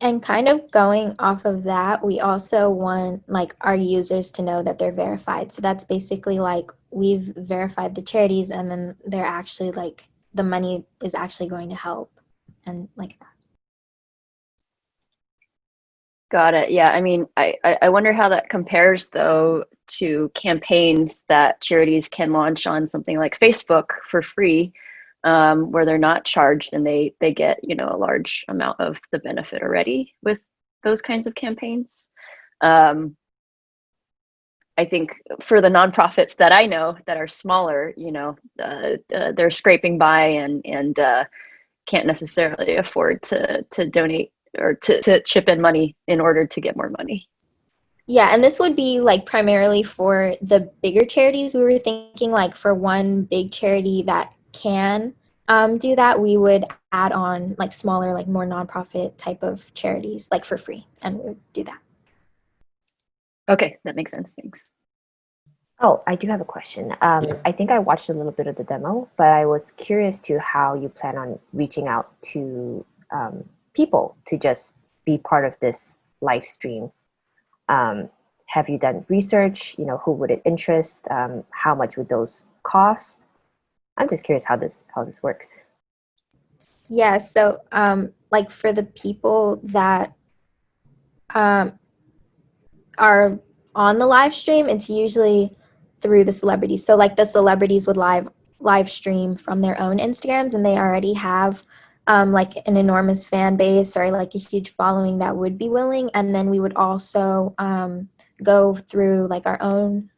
And kind of going off of that, we also want like our users to know that they're verified. So that's basically like we've verified the charities and then they're actually like the money is actually going to help and like that. Got it. Yeah, I mean, I wonder how that compares though to campaigns that charities can launch on something like Facebook for free, where they're not charged and they get, you know, a large amount of the benefit already with those kinds of campaigns. I think for the nonprofits that I know that are smaller, you know, they're scraping by and can't necessarily afford to donate or to chip in money in order to get more money. Yeah, and this would be like primarily for the bigger charities. We were thinking like for one big charity that can do that, we would add on like smaller, like more nonprofit type of charities, like for free, and we would do that. Okay, that makes sense. Thanks. Oh, I do have a question. I think I watched a little bit of the demo, but I was curious to how you plan on reaching out to people to just be part of this live stream. Have you done research? You know, who would it interest? How much would those cost? I'm just curious how this works. Yeah, so like for the people that are on the live stream, it's usually through the celebrities. So like the celebrities would live stream from their own Instagrams, and they already have like an enormous fan base or like a huge following that would be willing. And then we would also go through like our own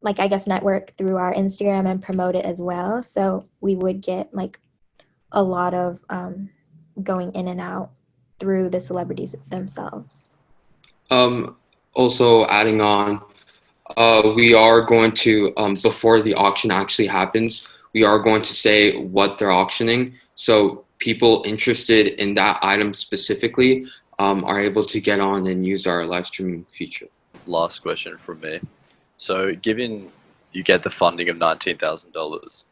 like I guess network through our Instagram and promote it as well. So we would get like a lot of going in and out through the celebrities themselves. Also adding on, we are going to, before the auction actually happens, we are going to say what they're auctioning. So people interested in that item specifically are able to get on and use our live streaming feature. Last question from me. So given you get the funding of $19,000,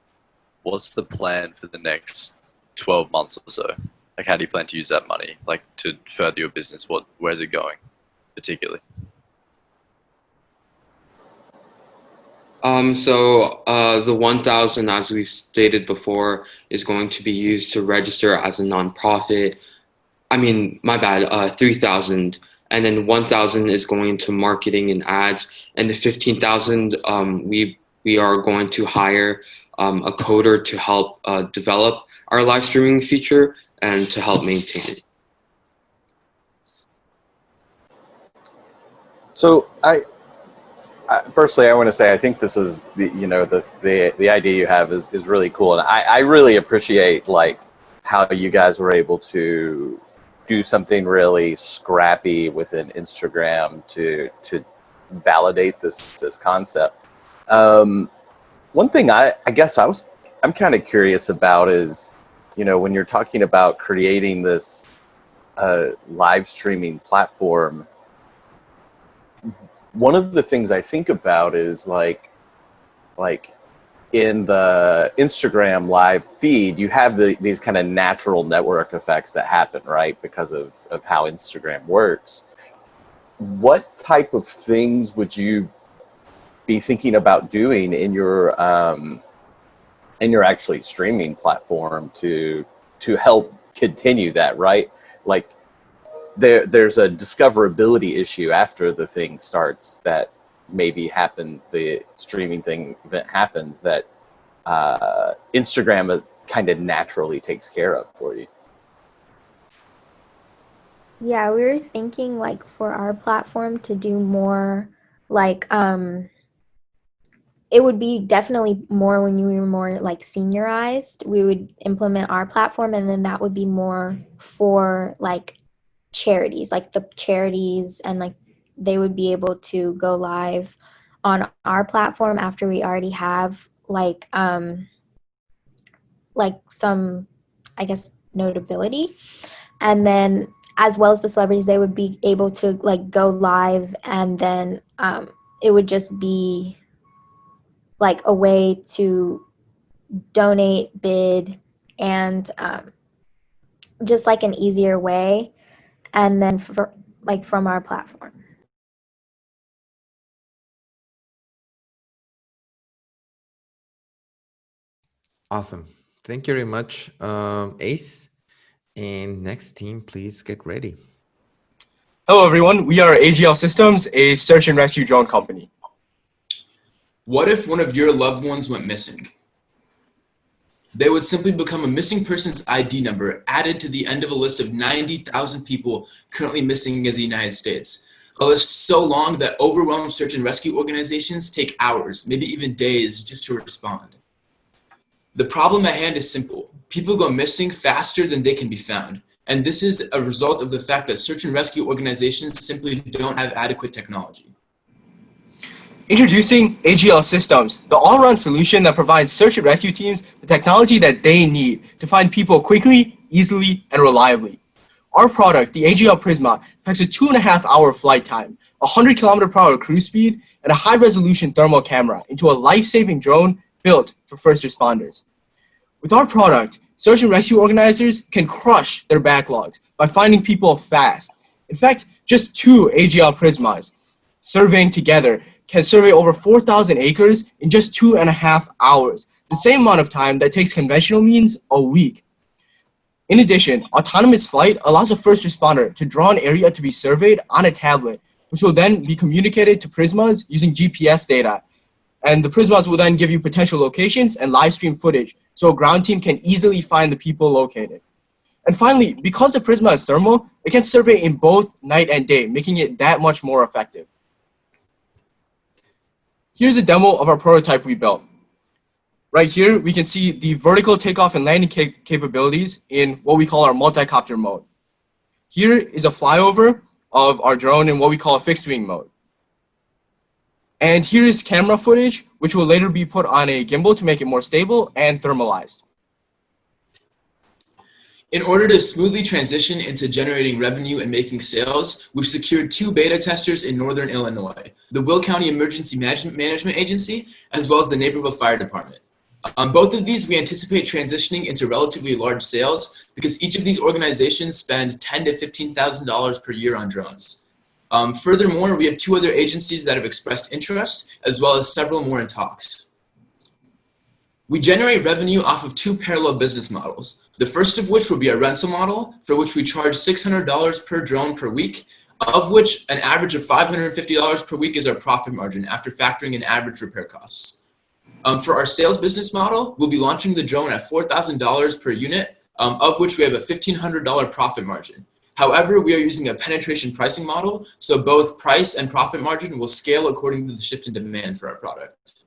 what's the plan for the next 12 months or so? Like, how do you plan to use that money, like to further your business? Where's it going particularly? The 1,000, as we've stated before, is going to be used to register as a nonprofit. I mean, my bad, 3,000. And then 1,000 is going to marketing and ads. And the 15,000, we are going to hire a coder to help develop our live streaming feature and to help maintain it. So firstly, I want to say I think this is the idea you have is really cool, and I really appreciate like how you guys were able to do something really scrappy within Instagram to validate this concept. One thing I guess I'm kind of curious about is, when you're talking about creating this live streaming platform, one of the things I think about is like in the Instagram live feed, you have these kind of natural network effects that happen, right? Because of how Instagram works. What type of things would you be thinking about doing in your actually streaming platform to help continue that, right? Like there's a discoverability issue after the thing starts that maybe the streaming event happens that Instagram kind of naturally takes care of for you. Yeah, we were thinking like for our platform to do more like it would be definitely more when you were more like seniorized. We would implement our platform, and then that would be more for like charities, like the charities, and like they would be able to go live on our platform after we already have like some, I guess, notability. And then as well as the celebrities, they would be able to like go live, and then it would just be like a way to donate, bid, and just like an easier way, and then for like from our platform. Awesome. Thank you very much, Ace. And next team, please get ready. Hello, everyone. We are AGL Systems, a search and rescue drone company. What if one of your loved ones went missing? They would simply become a missing person's ID number added to the end of a list of 90,000 people currently missing in the United States. A list so long that overwhelmed search and rescue organizations take hours, maybe even days, just to respond. The problem at hand is simple. People go missing faster than they can be found. And this is a result of the fact that search and rescue organizations simply don't have adequate technology. Introducing AGL Systems, the all-around solution that provides search and rescue teams the technology that they need to find people quickly, easily, and reliably. Our product, the AGL Prisma, packs a 2.5-hour flight time, 100 km/h cruise speed, and a high-resolution thermal camera into a life-saving drone built for first responders. With our product, search and rescue organizers can crush their backlogs by finding people fast. In fact, just 2 AGL Prismas surveying together can survey over 4,000 acres in just 2.5 hours, the same amount of time that takes conventional means a week. In addition, autonomous flight allows a first responder to draw an area to be surveyed on a tablet, which will then be communicated to Prismas using GPS data. And the Prismas will then give you potential locations and live stream footage, so a ground team can easily find the people located. And finally, because the Prisma is thermal, it can survey in both night and day, making it that much more effective. Here's a demo of our prototype we built. Right here, we can see the vertical takeoff and landing capabilities in what we call our multi-copter mode. Here is a flyover of our drone in what we call a fixed wing mode. And here is camera footage, which will later be put on a gimbal to make it more stable and thermalized. In order to smoothly transition into generating revenue and making sales, we've secured 2 beta testers in Northern Illinois, the Will County Emergency Management Agency, as well as the Naperville Fire Department. On both of these, we anticipate transitioning into relatively large sales because each of these organizations spend $10,000 to $15,000 per year on drones. Furthermore, we have 2 other agencies that have expressed interest, as well as several more in talks. We generate revenue off of 2 parallel business models, the first of which will be a rental model, for which we charge $600 per drone per week, of which an average of $550 per week is our profit margin after factoring in average repair costs. For our sales business model, we'll be launching the drone at $4,000 per unit, of which we have a $1,500 profit margin. However, we are using a penetration pricing model, so both price and profit margin will scale according to the shift in demand for our product.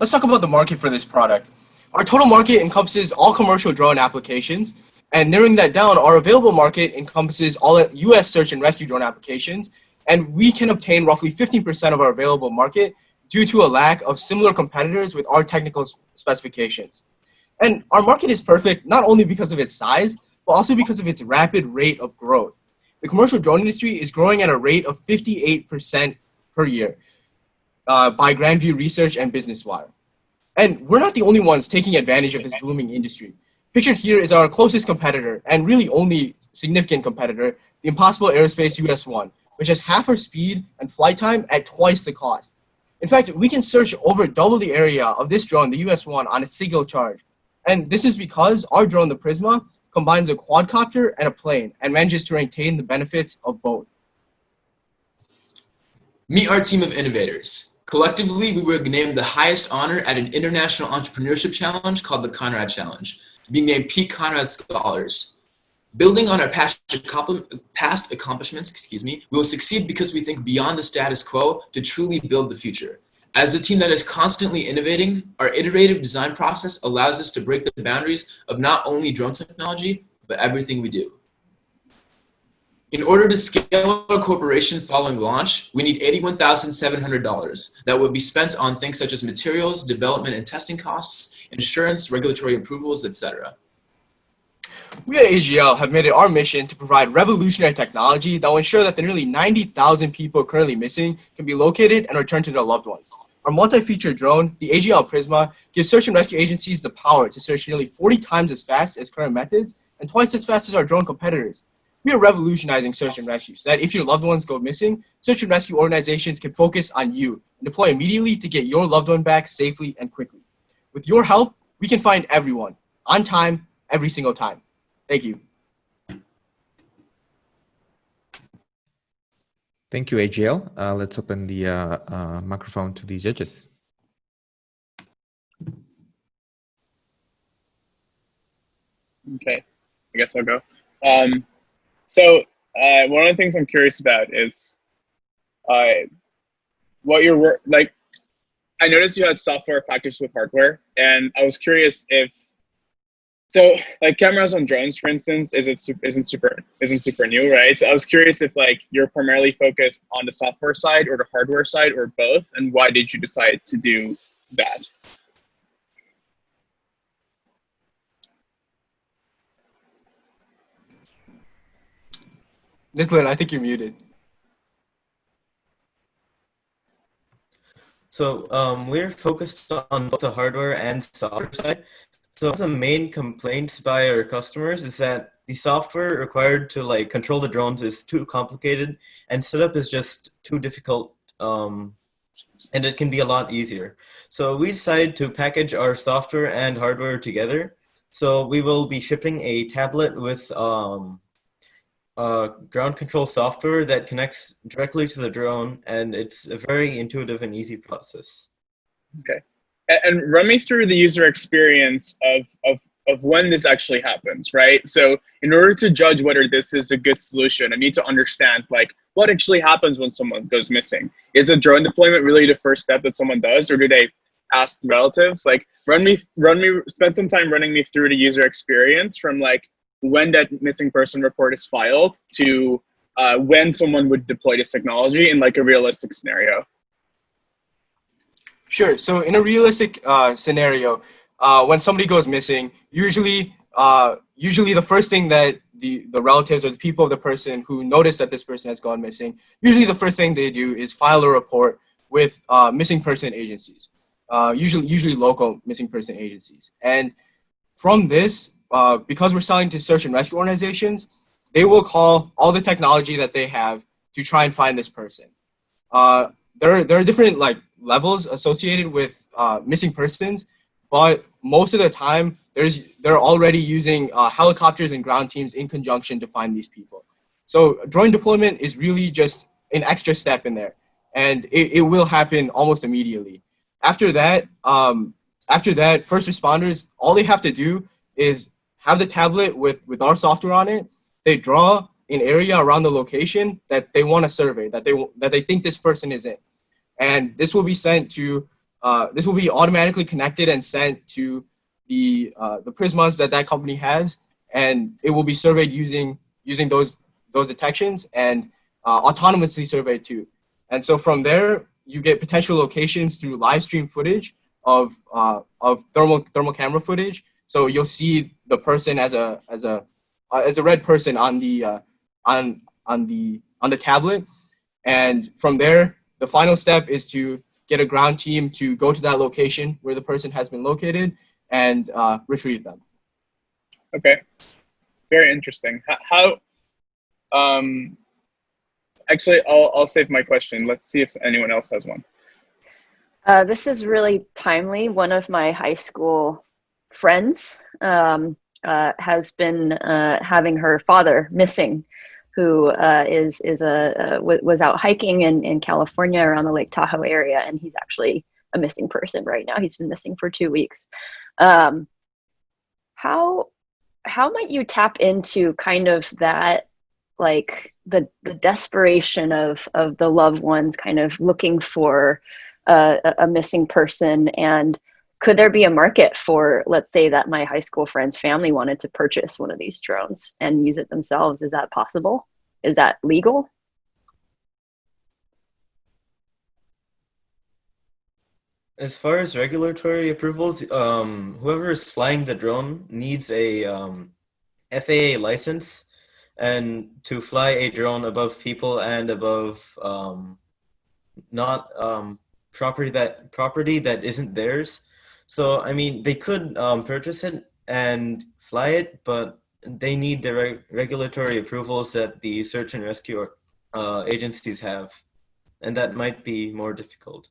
Let's talk about the market for this product. Our total market encompasses all commercial drone applications, and narrowing that down, our available market encompasses all US search and rescue drone applications, and we can obtain roughly 15% of our available market due to a lack of similar competitors with our technical specifications. And our market is perfect not only because of its size, but also because of its rapid rate of growth. The commercial drone industry is growing at a rate of 58% per year by Grandview Research and Business Wire. And we're not the only ones taking advantage of this booming industry. Pictured here is our closest competitor, and really only significant competitor, the Impossible Aerospace US-1, which has half our speed and flight time at twice the cost. In fact, we can search over double the area of this drone, the US-1, on a single charge. And this is because our drone, the Prisma, combines a quadcopter and a plane and manages to retain the benefits of both. Meet our team of innovators. Collectively, we were named the highest honor at an international entrepreneurship challenge called the Conrad Challenge, being named Peak Conrad Scholars. Building on our past accomplishments, we will succeed because we think beyond the status quo to truly build the future. As a team that is constantly innovating, our iterative design process allows us to break the boundaries of not only drone technology, but everything we do. In order to scale our corporation following launch, we need $81,700 that will be spent on things such as materials, development and testing costs, insurance, regulatory approvals, etc. We at AGL have made it our mission to provide revolutionary technology that will ensure that the nearly 90,000 people currently missing can be located and returned to their loved ones. Our multi-feature drone, the AGL Prisma, gives search and rescue agencies the power to search nearly 40 times as fast as current methods and twice as fast as our drone competitors. We are revolutionizing search and rescue so that if your loved ones go missing, search and rescue organizations can focus on you and deploy immediately to get your loved one back safely and quickly. With your help, we can find everyone, on time, every single time. Thank you. Thank you, AGL. Let's open the microphone to the judges. Okay, I guess I'll go. So one of the things I'm curious about is what your work, like, I noticed you had software packaged with hardware, and I was curious if, so like cameras on drones, for instance, isn't super new, right? So I was curious if like you're primarily focused on the software side or the hardware side or both, and why did you decide to do that? Nicolin, I think you're muted. So we're focused on both the hardware and software side. So one of the main complaints by our customers is that the software required to like control the drones is too complicated and setup is just too difficult, and it can be a lot easier. So we decided to package our software and hardware together. So we will be shipping a tablet with ground control software that connects directly to the drone, and it's a very intuitive and easy process. Okay. And run me through the user experience of when this actually happens, right? So in order to judge whether this is a good solution, I need to understand like what actually happens when someone goes missing. Is a drone deployment really the first step that someone does, or do they ask relatives? Like spend some time running me through the user experience from like when that missing person report is filed to when someone would deploy this technology in like a realistic scenario. Sure. So in a realistic scenario, when somebody goes missing, usually the first thing that the relatives or the people of the person who notice that this person has gone missing, usually the first thing they do is file a report with missing person agencies, usually local missing person agencies. And from this, because we're selling to search and rescue organizations, they will call all the technology that they have to try and find this person. There are different like levels associated with missing persons, but most of the time they're already using helicopters and ground teams in conjunction to find these people. So drone deployment is really just an extra step in there, and it will happen almost immediately. After that, first responders, all they have to do is have the tablet with our software on it. They draw an area around the location that they want to survey, that they think this person is in, and this will be sent to this will be automatically connected and sent to the Prismas that company has, and it will be surveyed using those detections and autonomously surveyed too. And so from there, you get potential locations through live stream footage of thermal camera footage. So you'll see the person as a red person on the tablet, and from there, the final step is to get a ground team to go to that location where the person has been located and retrieve them. Okay, very interesting. How actually, I'll save my question. Let's see if anyone else has one. This is really timely. One of my high school friends has been having her father missing, who was out hiking in California around the Lake Tahoe area, and he's actually a missing person right now. He's been missing for 2 weeks. How might you tap into kind of that, like the desperation of the loved ones kind of looking for a missing person? And could there be a market for, let's say that my high school friend's family wanted to purchase one of these drones and use it themselves? Is that possible? Is that legal? As far as regulatory approvals, whoever is flying the drone needs a FAA license, and to fly a drone above people and above not property that isn't theirs. So I mean, they could purchase it and fly it, but they need the regulatory approvals that the search and rescue agencies have, and that might be more difficult.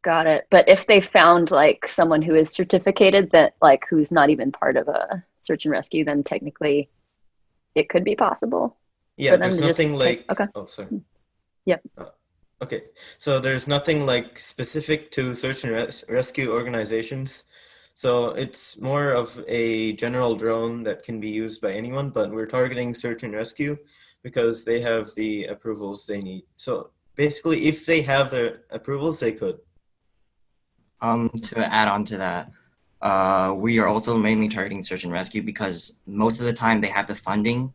Got it. But if they found like someone who is certificated, that like who's not even part of a search and rescue, then technically it could be possible. Yeah, there's nothing like. Okay. Oh, sorry. Yep. Okay, so there's nothing like specific to search and rescue organizations. So it's more of a general drone that can be used by anyone, but we're targeting search and rescue because they have the approvals they need. So basically, if they have the approvals, they could. To add on to that, we are also mainly targeting search and rescue because most of the time they have the funding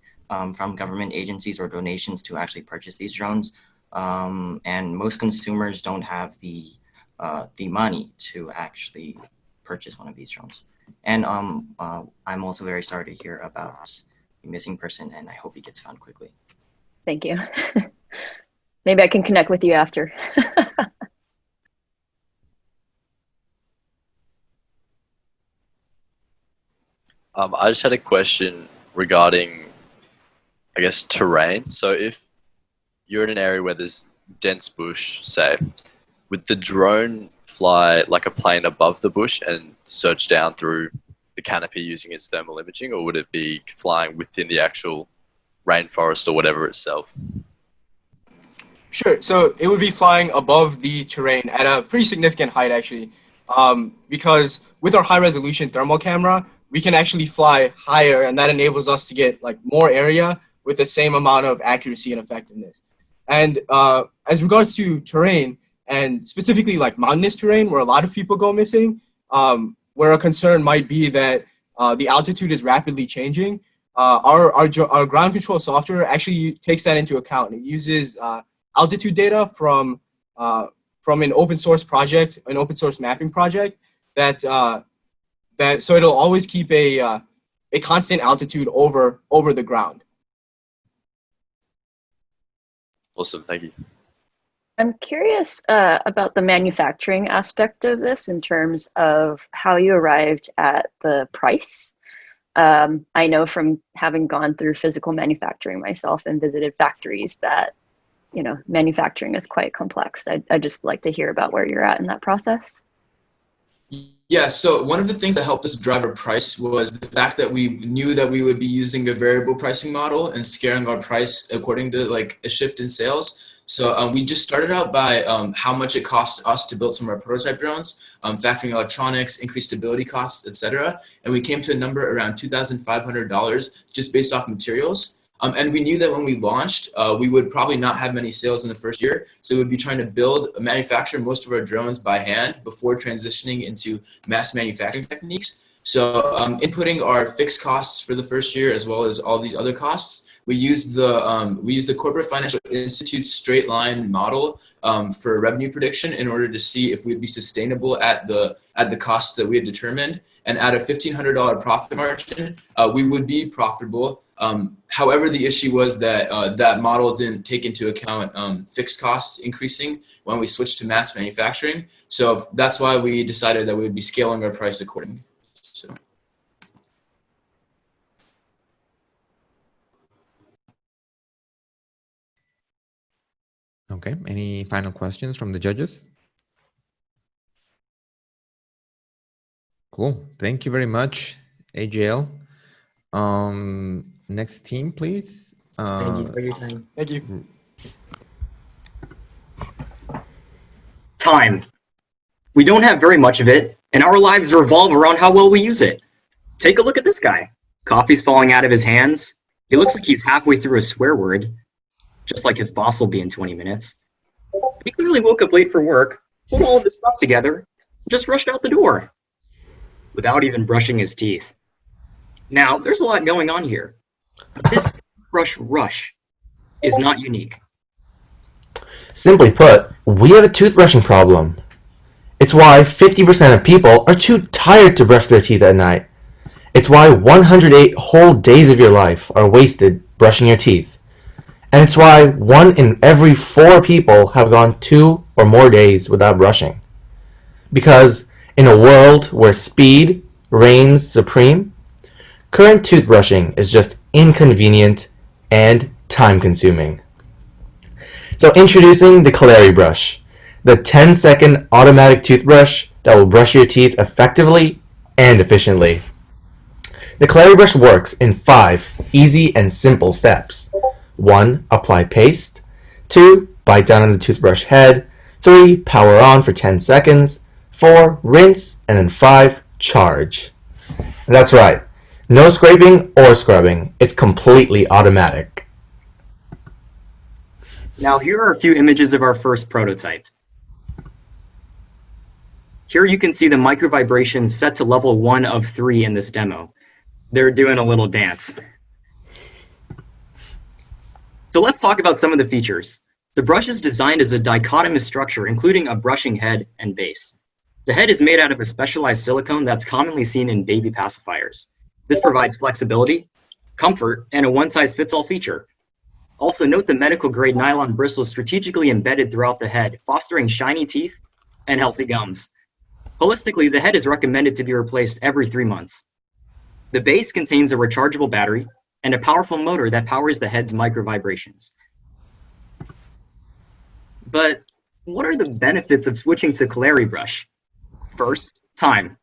from government agencies or donations to actually purchase these drones. And most consumers don't have the money to actually purchase one of these drones. And I'm also very sorry to hear about the missing person, and I hope he gets found quickly. Thank you. Maybe I can connect with you after. I just had a question regarding, I guess, terrain. So if you're in an area where there's dense bush, say, would the drone fly like a plane above the bush and search down through the canopy using its thermal imaging, or would it be flying within the actual rainforest or whatever itself? Sure. So it would be flying above the terrain at a pretty significant height, actually, because with our high-resolution thermal camera, we can actually fly higher, and that enables us to get like more area with the same amount of accuracy and effectiveness. And as regards to terrain, and specifically like mountainous terrain where a lot of people go missing, where a concern might be that the altitude is rapidly changing, our ground control software actually takes that into account. It uses altitude data from an open source project, an open source mapping project that so it'll always keep a constant altitude over the ground. Awesome, thank you. I'm curious about the manufacturing aspect of this in terms of how you arrived at the price. I know from having gone through physical manufacturing myself and visited factories that, you know, manufacturing is quite complex. I'd just like to hear about where you're at in that process. Yeah, so one of the things that helped us drive our price was the fact that we knew that we would be using a variable pricing model and scaling our price according to like a shift in sales. So we just started out by how much it cost us to build some of our prototype drones, factoring electronics, increased stability costs, etc. And we came to a number around $2,500 just based off materials. And we knew that when we launched, we would probably not have many sales in the first year. So we'd be trying to manufacture most of our drones by hand before transitioning into mass manufacturing techniques. So inputting our fixed costs for the first year, as well as all these other costs, we used the Corporate Financial Institute's straight line model for revenue prediction in order to see if we'd be sustainable at the costs that we had determined. And at a $1,500 profit margin, we would be profitable. However, the issue was that that model didn't take into account fixed costs increasing when we switched to mass manufacturing. So that's why we decided that we would be scaling our price accordingly. So. Okay, any final questions from the judges? Cool, thank you very much, AJL. Next team, please. Thank you for your time. Thank you. Time. We don't have very much of it, and our lives revolve around how well we use it. Take a look at this guy. Coffee's falling out of his hands. He looks like he's halfway through a swear word, just like his boss will be in 20 minutes. He clearly woke up late for work, pulled all of his stuff together, and just rushed out the door, without even brushing his teeth. Now, there's a lot going on here. This brush rush is not unique. Simply put, we have a toothbrushing problem. It's why 50% of people are too tired to brush their teeth at night. It's why 108 whole days of your life are wasted brushing your teeth. And it's why 1 in every 4 people have gone 2 or more days without brushing. Because in a world where speed reigns supreme, current toothbrushing is just inconvenient and time-consuming. So introducing the Celeribrush, the 10-second automatic toothbrush that will brush your teeth effectively and efficiently. The Celeribrush works in 5 easy and simple steps. 1. Apply paste. 2. Bite down on the toothbrush head. 3. Power on for 10 seconds. 4. Rinse. And then 5. Charge. And that's right. No scraping or scrubbing. It's completely automatic. Now here are a few images of our first prototype. Here you can see the micro vibrations set to level 1 of 3 in this demo. They're doing a little dance. So let's talk about some of the features. The brush is designed as a dichotomous structure, including a brushing head and base. The head is made out of a specialized silicone that's commonly seen in baby pacifiers. This provides flexibility, comfort, and a one-size-fits-all feature. Also note the medical-grade nylon bristles strategically embedded throughout the head, fostering shiny teeth and healthy gums. Holistically, the head is recommended to be replaced every 3 months. The base contains a rechargeable battery and a powerful motor that powers the head's micro vibrations. But what are the benefits of switching to Celeribrush? First, time.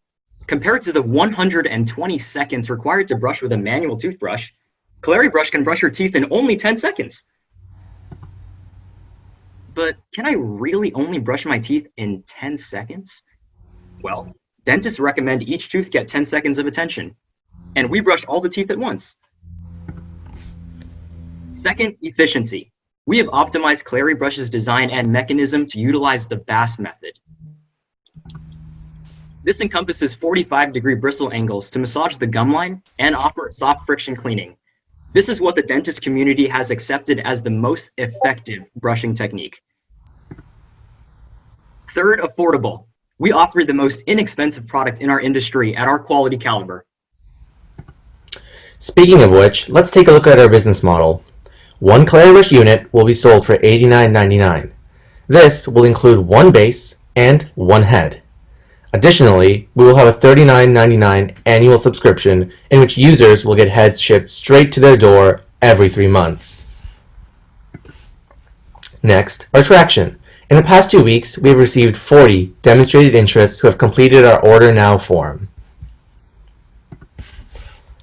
Compared to the 120 seconds required to brush with a manual toothbrush, Celeribrush can brush your teeth in only 10 seconds. But can I really only brush my teeth in 10 seconds? Well, dentists recommend each tooth get 10 seconds of attention, and we brush all the teeth at once. Second, efficiency. We have optimized Celeribrush's design and mechanism to utilize the Bass method. This encompasses 45-degree bristle angles to massage the gum line and offer soft friction cleaning. This is what the dentist community has accepted as the most effective brushing technique. Third, affordable. We offer the most inexpensive product in our industry at our quality caliber. Speaking of which, let's take a look at our business model. 1 Celeribrush unit will be sold for $89.99. This will include 1 base and 1 head. Additionally, we will have a $39.99 annual subscription in which users will get heads shipped straight to their door every 3 months. Next, our traction. In the past 2 weeks, we have received 40 demonstrated interests who have completed our Order Now form.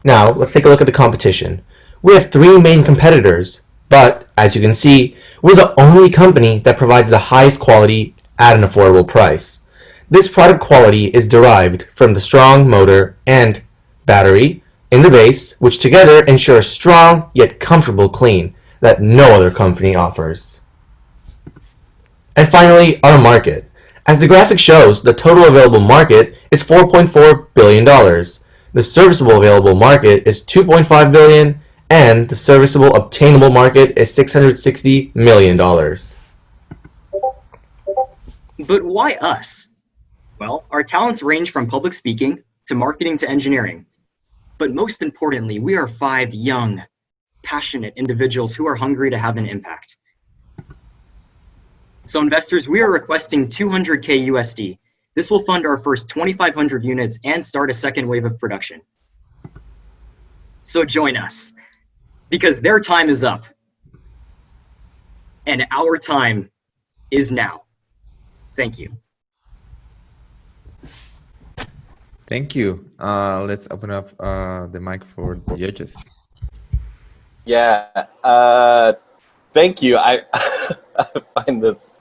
Now, let's take a look at the competition. We have 3 main competitors, But, as you can see, we're the only company that provides the highest quality at an affordable price. This product quality is derived from the strong motor and battery in the base, which together ensure a strong yet comfortable clean that no other company offers. And finally, our market. As the graphic shows, the total available market is $4.4 billion. The serviceable available market is $2.5 billion, and the serviceable obtainable market is $660 million. But why us? Well, our talents range from public speaking to marketing to engineering. But most importantly, we are 5 young, passionate individuals who are hungry to have an impact. So investors, we are requesting 200K USD. This will fund our first 2,500 units and start a second wave of production. So join us, because their time is up. And our time is now. Thank you. Thank you. Let's open up the mic for the judges. Yeah, thank you. I find this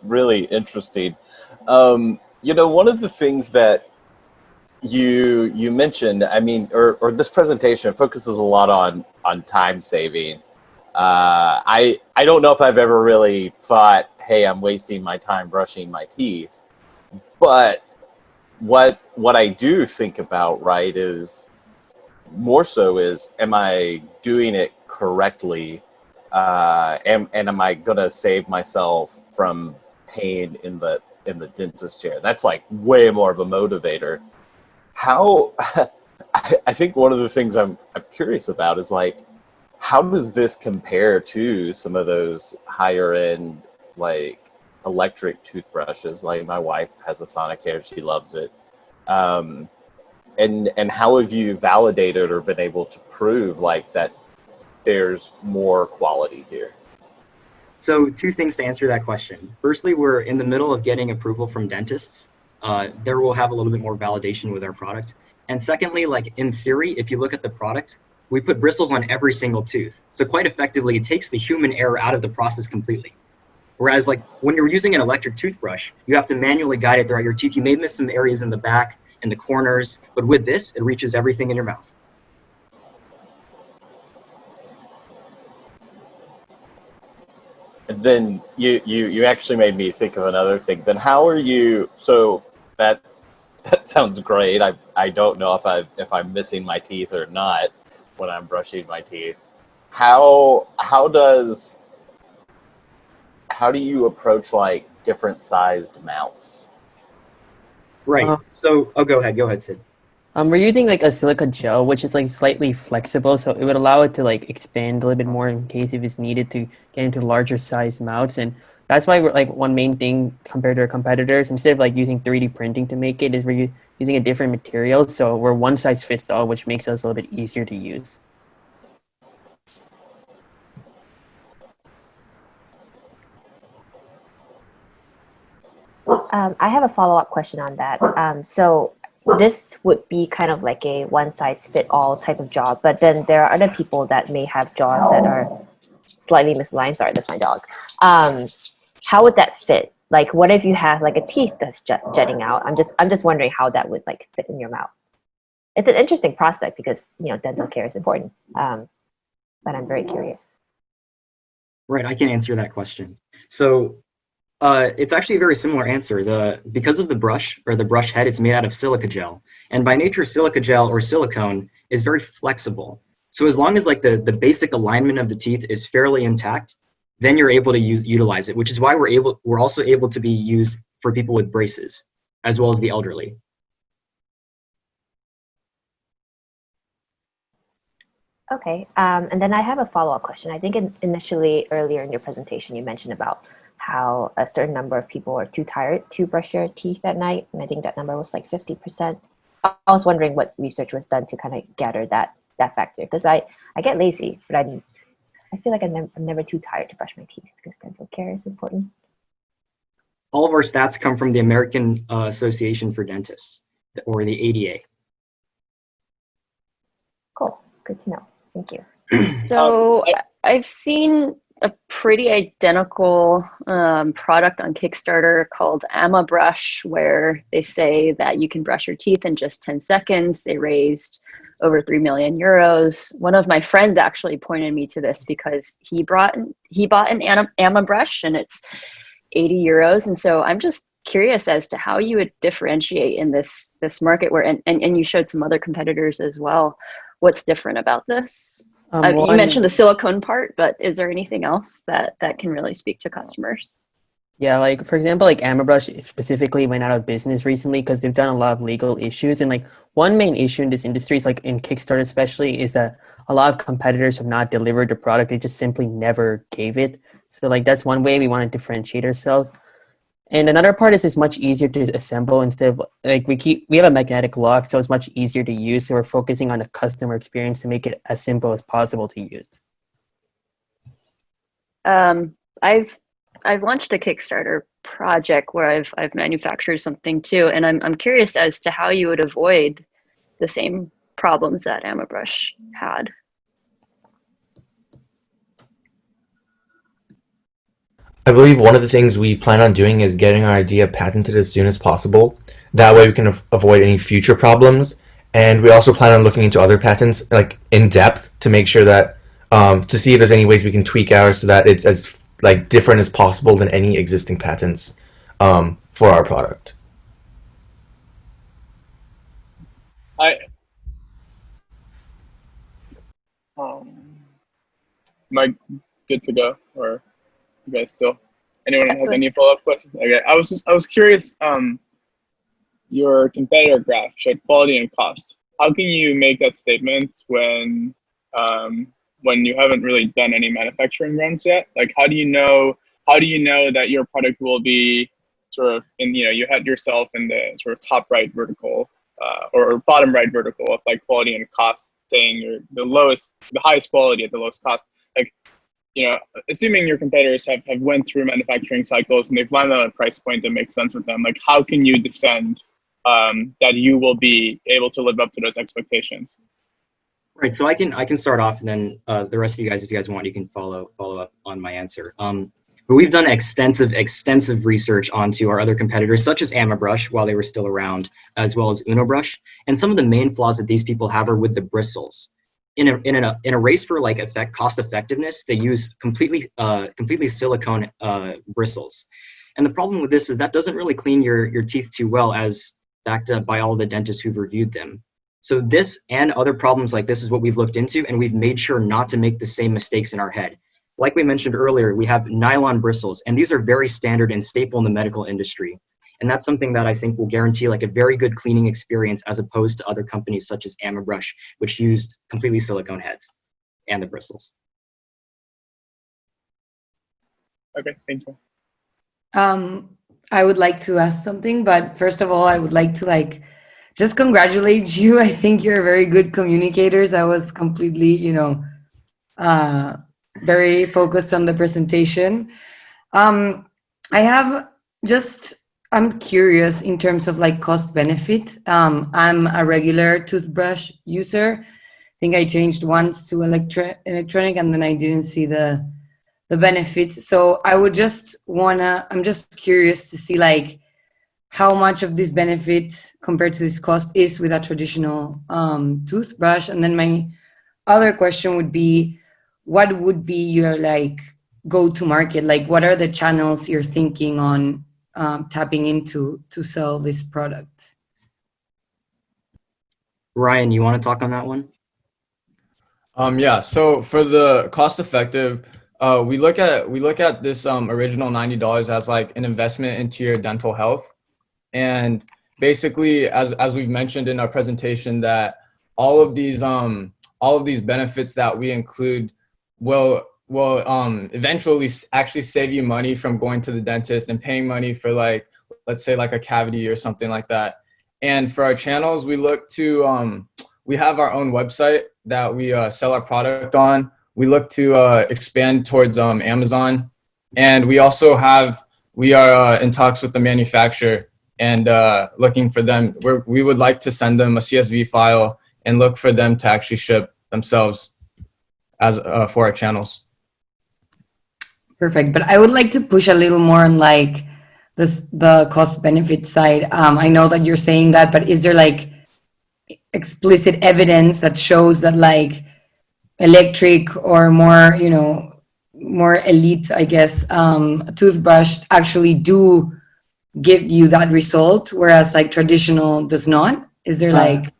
really interesting. You know, one of the things that you mentioned, I mean, or this presentation focuses a lot on time saving. I don't know if I've ever really thought, hey, I'm wasting my time brushing my teeth, but what I do think about, right, is more so is, am I doing it correctly? And am I gonna save myself from pain in the dentist chair? That's like way more of a motivator. How I think one of the things I'm curious about is like, how does this compare to some of those higher end like electric toothbrushes? Like my wife has a Sonicare, she loves it. And how have you validated or been able to prove like that there's more quality here? So 2 things to answer that question. Firstly, we're in the middle of getting approval from dentists. There we'll have a little bit more validation with our product. And secondly, like in theory, if you look at the product, we put bristles on every single tooth. So quite effectively, it takes the human error out of the process completely. Whereas like when you're using an electric toothbrush, you have to manually guide it throughout your teeth. You may miss some areas in the back and the corners, but with this, it reaches everything in your mouth. And then you actually made me think of another thing. Then how are you? So that sounds great. I don't know if I'm missing my teeth or not when I'm brushing my teeth. How do you approach like different sized mouths? Right. So, oh, go ahead, Sid. We're using like a silica gel, which is like slightly flexible, so it would allow it to like expand a little bit more in case if it's needed to get into larger size mouths. And that's why we're like one main thing compared to our competitors, instead of like using 3D printing to make it, is we're using a different material. So we're one size fits all, which makes us a little bit easier to use. I have a follow-up question on that. So this would be kind of like a one-size-fit-all type of jaw, but then there are other people that may have jaws that are slightly misaligned. Sorry, that's my dog. How would that fit? Like, what if you have like a teeth that's jutting out? I'm just wondering how that would like fit in your mouth. It's an interesting prospect because dental care is important, but I'm very curious. Right, I can answer that question. So it's actually a very similar answer. Because of the brush or the brush head, it's made out of silica gel, and by nature, silica gel or silicone is very flexible. So as long as like the basic alignment of the teeth is fairly intact, then you're able to utilize it, which is why we're also able to be used for people with braces, as well as the elderly. Okay, and then I have a follow-up question. I think initially earlier in your presentation, you mentioned about how a certain number of people are too tired to brush their teeth at night, and I think that number was like 50%. I was wondering what research was done to kind of gather that factor, because I get lazy, but I feel like I'm never too tired to brush my teeth because dental care is important. All of our stats come from the American Association for Dentists, or the ADA. Cool, good to know. Thank you. So I've seen a pretty identical product on Kickstarter called immersive, where they say that you can brush your teeth in just 10 seconds. They raised over 3 million euros. One of my friends actually pointed me to this because he bought an immersive and it's 80 euros. And so I'm just curious as to how you would differentiate in this market where, and you showed some other competitors as well. What's different about this? You mentioned the silicone part, but is there anything else that can really speak to customers? Yeah, like for example, like Ammerbrush specifically went out of business recently because they've done a lot of legal issues. And like one main issue in this industry is like in Kickstarter especially is that a lot of competitors have not delivered the product. They just simply never gave it. So like that's one way we want to differentiate ourselves. And another part is it's much easier to assemble instead of like we have a magnetic lock, so it's much easier to use. So we're focusing on the customer experience to make it as simple as possible to use. I've launched a Kickstarter project where I've manufactured something too, and I'm curious as to how you would avoid the same problems that immersive had. I believe one of the things we plan on doing is getting our idea patented as soon as possible. That way we can avoid any future problems. And we also plan on looking into other patents like in depth to make sure that to see if there's any ways we can tweak ours so that it's as like different as possible than any existing patents for our product. Am I good to go, or you guys still? Anyone has any follow-up questions? Okay, I was curious. Your competitor graph showed quality and cost. How can you make that statement when you haven't really done any manufacturing runs yet? Like, how do you know that your product will be sort of you had yourself in the sort of top right vertical or bottom right vertical of like quality and cost, saying you're the highest quality at the lowest cost. Like, assuming your competitors have went through manufacturing cycles and they've landed on a price point that makes sense with them, like how can you defend that you will be able to live up to those expectations? Right. So I can start off, and then the rest of you guys, if you guys want, you can follow up on my answer. But we've done extensive research onto our other competitors, such as immersive, while they were still around, as well as Unibrush. And some of the main flaws that these people have are with the bristles. In a race for like cost effectiveness, they use completely silicone bristles. And the problem with this is that doesn't really clean your teeth too well, as backed up by all of the dentists who've reviewed them. So this and other problems like this is what we've looked into, and we've made sure not to make the same mistakes in our head. Like we mentioned earlier, we have nylon bristles, and these are very standard and staple in the medical industry. And that's something that I think will guarantee like a very good cleaning experience as opposed to other companies such as Ammerbrush, which used completely silicone heads and the bristles. Okay, thank you. I would like to ask something, but first of all, I would like to just congratulate you. I think you're very good communicators. I was completely, very focused on the presentation. I'm curious in terms of cost benefit. I'm a regular toothbrush user. I think I changed once to electronic and then I didn't see the benefits. So I'm just curious to see how much of this benefit compared to this cost is with a traditional toothbrush. And then my other question would be, what would be your go-to market? What are the channels you're thinking on tapping into to sell this product? Ryan, you want to talk on that one? Yeah, so for the cost effective, we look at this original $90 as an investment into your dental health. And basically, as we've mentioned in our presentation, that all of these benefits that we include will eventually actually save you money from going to the dentist and paying money for let's say a cavity or something like that. And for our channels, we look to we have our own website that we sell our product on. We look to expand towards Amazon, and we are in talks with the manufacturer and looking for them. We would like to send them a CSV file and look for them to actually ship themselves as for our channels. Perfect. But I would like to push a little more on like the cost benefit side. I know that you're saying that, but is there like explicit evidence that shows that like electric or more, more elite, I guess, toothbrush actually do give you that result, whereas like traditional does not? Is there like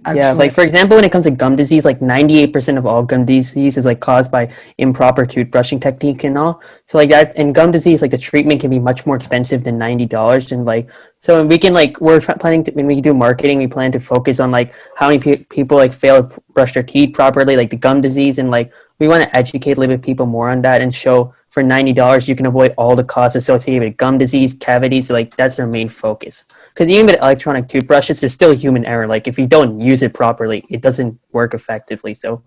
Yeah, actual? like for example, when it comes to gum disease, like 98% of all gum disease is like caused by improper toothbrushing technique and all. So like that, and gum disease, like the treatment can be much more expensive than $90. And like, so we can like, planning to, when we do marketing, we plan to focus on like how many people like fail to brush their teeth properly, like the gum disease. And like, we want to educate a little bit people more on that and show for $90, you can avoid all the costs associated with gum disease, cavities. So like, that's our main focus. Because even with electronic toothbrushes, there's still human error. Like if you don't use it properly, it doesn't work effectively. So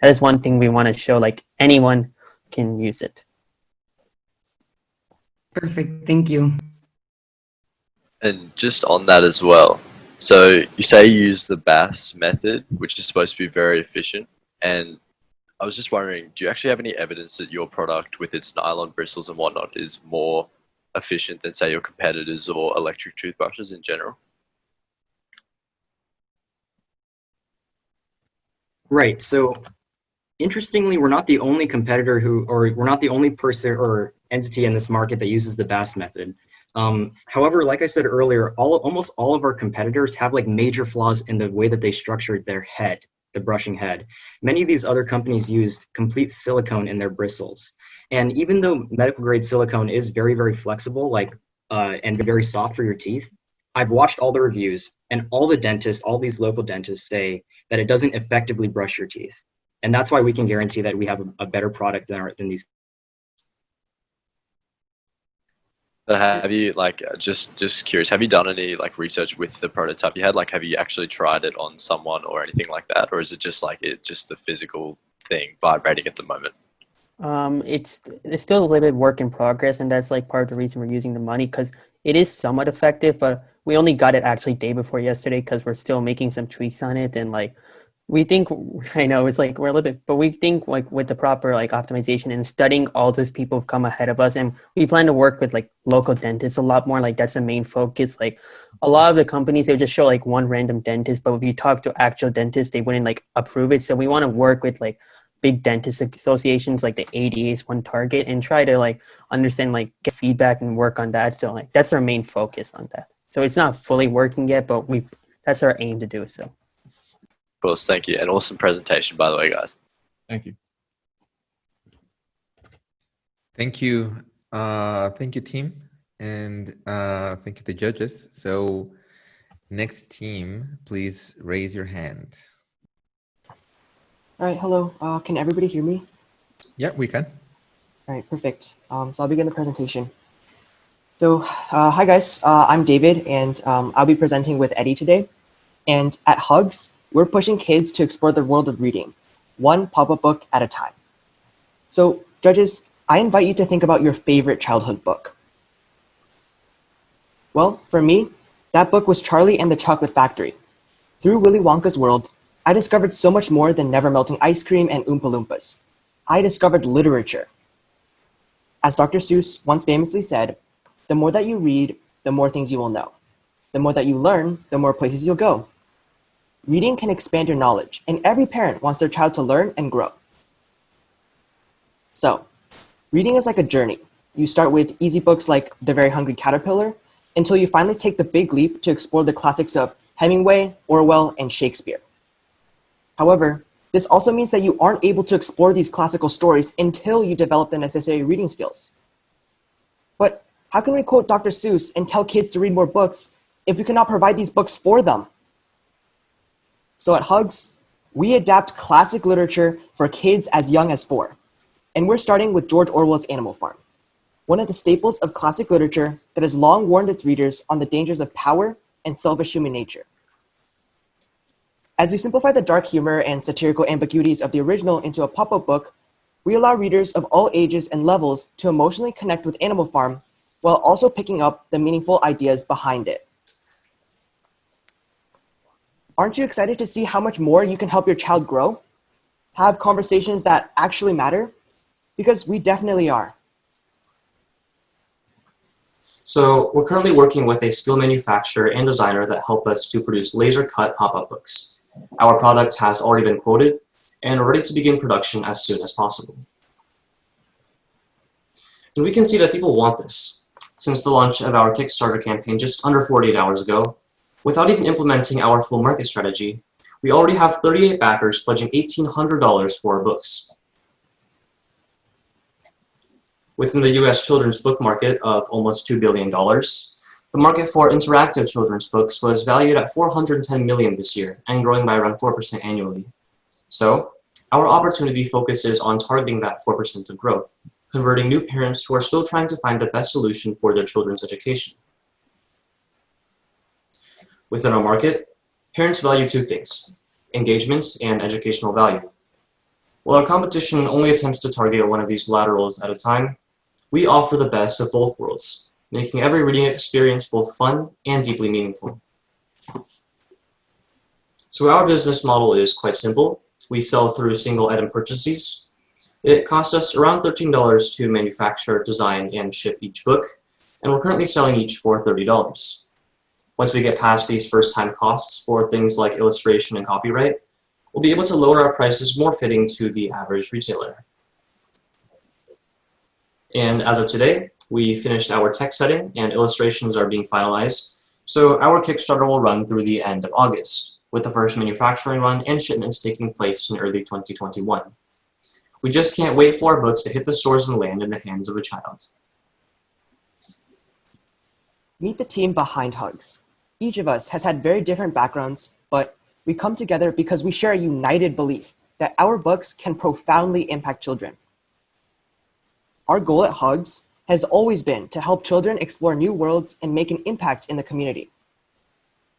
that is one thing we want to show, like anyone can use it. Perfect, thank you. And just on that as well, so you say you use the BAS method, which is supposed to be very efficient. And I was just wondering, do you actually have any evidence that your product with its nylon bristles and whatnot is more efficient than, say, your competitors or electric toothbrushes in general? Right. So interestingly, we're not the only competitor or we're not the only person or entity in this market that uses the BAS method. However, like I said earlier, almost all of our competitors have like major flaws in the way that they structured their head, the brushing head. Many of these other companies used complete silicone in their bristles. And even though medical grade silicone is very, very flexible, and very soft for your teeth, I've watched all the reviews and all the dentists, all these local dentists say that it doesn't effectively brush your teeth. And that's why we can guarantee that we have a better product than these. But have you, like, just curious, have you done any like research with the prototype you had? Like, have you actually tried it on someone or anything like that? Or is it just like just the physical thing vibrating at the moment? It's still a little bit work in progress, and that's like part of the reason we're using the money, because it is somewhat effective, but we only got it actually day before yesterday because we're still making some tweaks on it. And like we think, I know it's like we're a little bit, but we think like with the proper like optimization and studying, all those people have come ahead of us, and we plan to work with like local dentists a lot more. Like that's the main focus. Like a lot of the companies, they just show like one random dentist, but if you talk to actual dentists, they wouldn't like approve it. So we want to work with like big dentist associations like the ADA's One Target and try to like understand, like get feedback and work on that. So like that's our main focus on that. So it's not fully working yet, but that's our aim to do so. Of course, thank you. And awesome presentation, by the way, guys. Thank you. Thank you. Thank you, team. And thank you to judges. So next team, please raise your hand. All right, hello. Can everybody hear me? Yeah, we can. All right, perfect. So I'll begin the presentation. So hi guys, I'm David, and I'll be presenting with Eddie today. And at Hugs, we're pushing kids to explore the world of reading, one pop-up book at a time. So judges, I invite you to think about your favorite childhood book. Well, for me, that book was Charlie and the Chocolate Factory. Through Willy Wonka's world, I discovered so much more than never melting ice cream and Oompa Loompas. I discovered literature. As Dr. Seuss once famously said, the more that you read, the more things you will know. The more that you learn, the more places you'll go. Reading can expand your knowledge, and every parent wants their child to learn and grow. So, reading is like a journey. You start with easy books like The Very Hungry Caterpillar, until you finally take the big leap to explore the classics of Hemingway, Orwell, and Shakespeare. However, this also means that you aren't able to explore these classical stories until you develop the necessary reading skills. But how can we quote Dr. Seuss and tell kids to read more books if we cannot provide these books for them? So at Hugs, we adapt classic literature for kids as young as 4. And we're starting with George Orwell's Animal Farm, one of the staples of classic literature that has long warned its readers on the dangers of power and selfish human nature. As we simplify the dark humor and satirical ambiguities of the original into a pop-up book, we allow readers of all ages and levels to emotionally connect with Animal Farm while also picking up the meaningful ideas behind it. Aren't you excited to see how much more you can help your child grow? Have conversations that actually matter? Because we definitely are. So we're currently working with a skill manufacturer and designer that help us to produce laser cut pop-up books. Our product has already been quoted and we're ready to begin production as soon as possible. And we can see that people want this. Since the launch of our Kickstarter campaign just under 48 hours ago, without even implementing our full market strategy, we already have 38 backers pledging $1,800 for our books. Within the US children's book market of almost $2 billion, the market for interactive children's books was valued at $410 million this year and growing by around 4% annually. So, our opportunity focuses on targeting that 4% of growth, converting new parents who are still trying to find the best solution for their children's education. Within our market, parents value two things: engagement and educational value. While our competition only attempts to target one of these laterals at a time, we offer the best of both worlds, making every reading experience both fun and deeply meaningful. So our business model is quite simple. We sell through single item purchases. It costs us around $13 to manufacture, design, and ship each book, and we're currently selling each for $30. Once we get past these first-time costs for things like illustration and copyright, we'll be able to lower our prices more fitting to the average retailer. And as of today, we finished our text setting and illustrations are being finalized, so our Kickstarter will run through the end of August, with the first manufacturing run and shipments taking place in early 2021. We just can't wait for our books to hit the stores and land in the hands of a child. Meet the team behind Hugs. Each of us has had very different backgrounds, but we come together because we share a united belief that our books can profoundly impact children. Our goal at Hugs has always been to help children explore new worlds and make an impact in the community.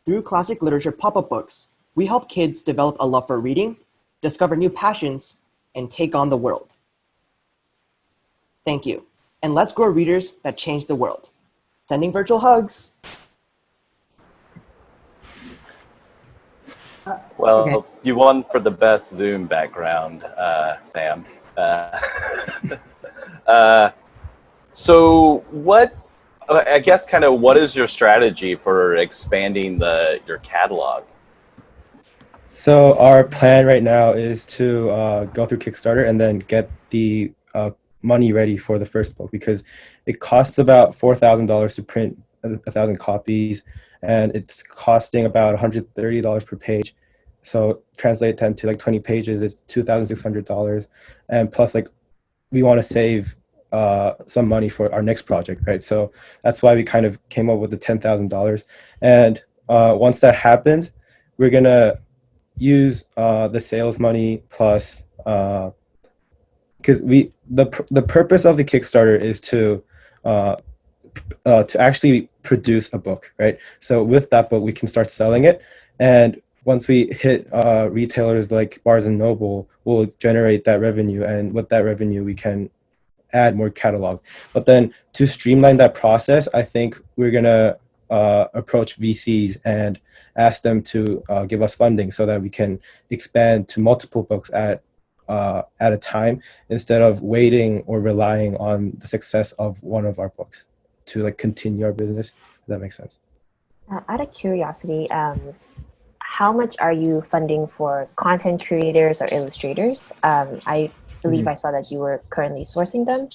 Through classic literature pop-up books, we help kids develop a love for reading, discover new passions, and take on the world. Thank you, and let's grow readers that change the world. Sending virtual hugs. Well, Okay. you won for the best Zoom background, Sam. So what, I guess kind of what is your strategy for expanding your catalog? So our plan right now is to go through Kickstarter and then get the money ready for the first book, because it costs about $4,000 to print 1,000 copies, and it's costing about $130 per page. So translate that to like 20 pages, it's $2,600, and plus like we want to save some money for our next project, right? So that's why we kind of came up with the $10,000, and once that happens, we're gonna use the sales money plus because the purpose of the Kickstarter is to actually produce a book, right? So with that book, we can start selling it, and once we hit retailers like Barnes and Noble, we'll generate that revenue, and with that revenue, we can add more catalog. But then to streamline that process, I think we're gonna approach VCs and ask them to give us funding so that we can expand to multiple books at a time, instead of waiting or relying on the success of one of our books to like continue our business. If that makes sense. Out of curiosity, how much are you funding for content creators or illustrators? I believe I saw that you were currently sourcing them,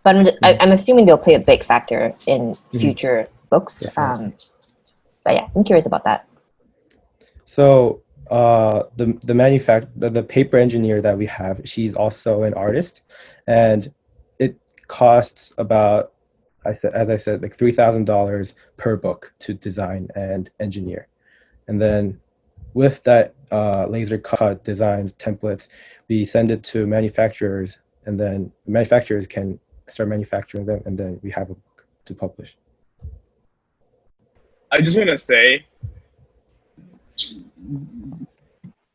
but I'm assuming they'll play a big factor in future books. But yeah, I'm curious about that. So the paper engineer that we have, she's also an artist, and it costs about, as I said, like $3,000 per book to design and engineer. And then with that laser cut designs, templates, we send it to manufacturers, and then manufacturers can start manufacturing them, and then we have a book to publish. I just want to say,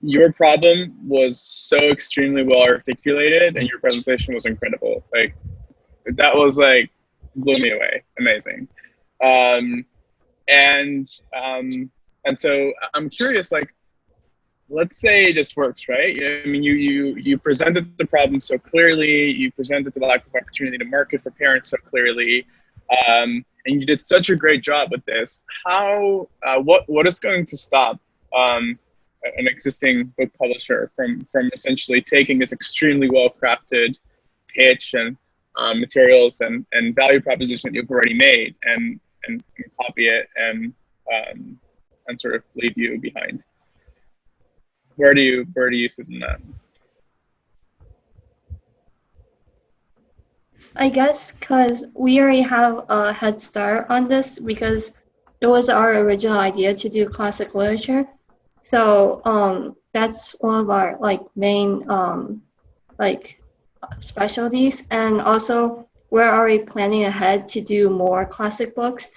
your problem was so extremely well articulated, and your presentation was incredible. Like, that was like, blew me away. Amazing. And so I'm curious, like, let's say it just works, right? I mean, you presented the problem so clearly, you presented the lack of opportunity to market for parents so clearly, and and you did such a great job with this. How what is going to stop an existing book publisher from essentially taking this extremely well crafted pitch and materials and value proposition that you've already made and copy it and sort of leave you behind? Where do you sit in that? I guess because we already have a head start on this because it was our original idea to do classic literature. So that's one of our like main like specialties, and also we're already planning ahead to do more classic books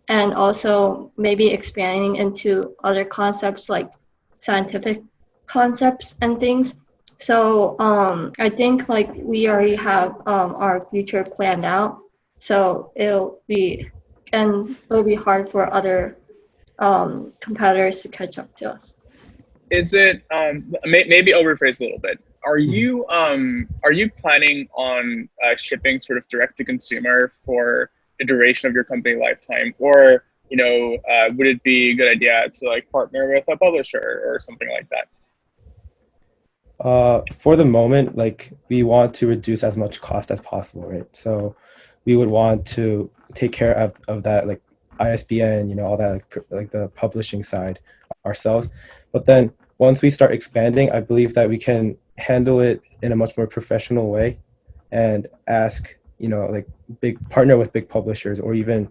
and also maybe expanding into other concepts like scientific concepts and things. So I think like we already have our future planned out. So it'll be hard for other competitors to catch up to us. Is it maybe I'll rephrase a little bit. Are you planning on shipping sort of direct to consumer for the duration of your company lifetime, or would it be a good idea to like partner with a publisher or something like that? For the moment, like we want to reduce as much cost as possible, right? So we would want to take care of that, like ISBN, all that, like the publishing side ourselves. But then once we start expanding, I believe that we can handle it in a much more professional way and ask, like partner with big publishers or even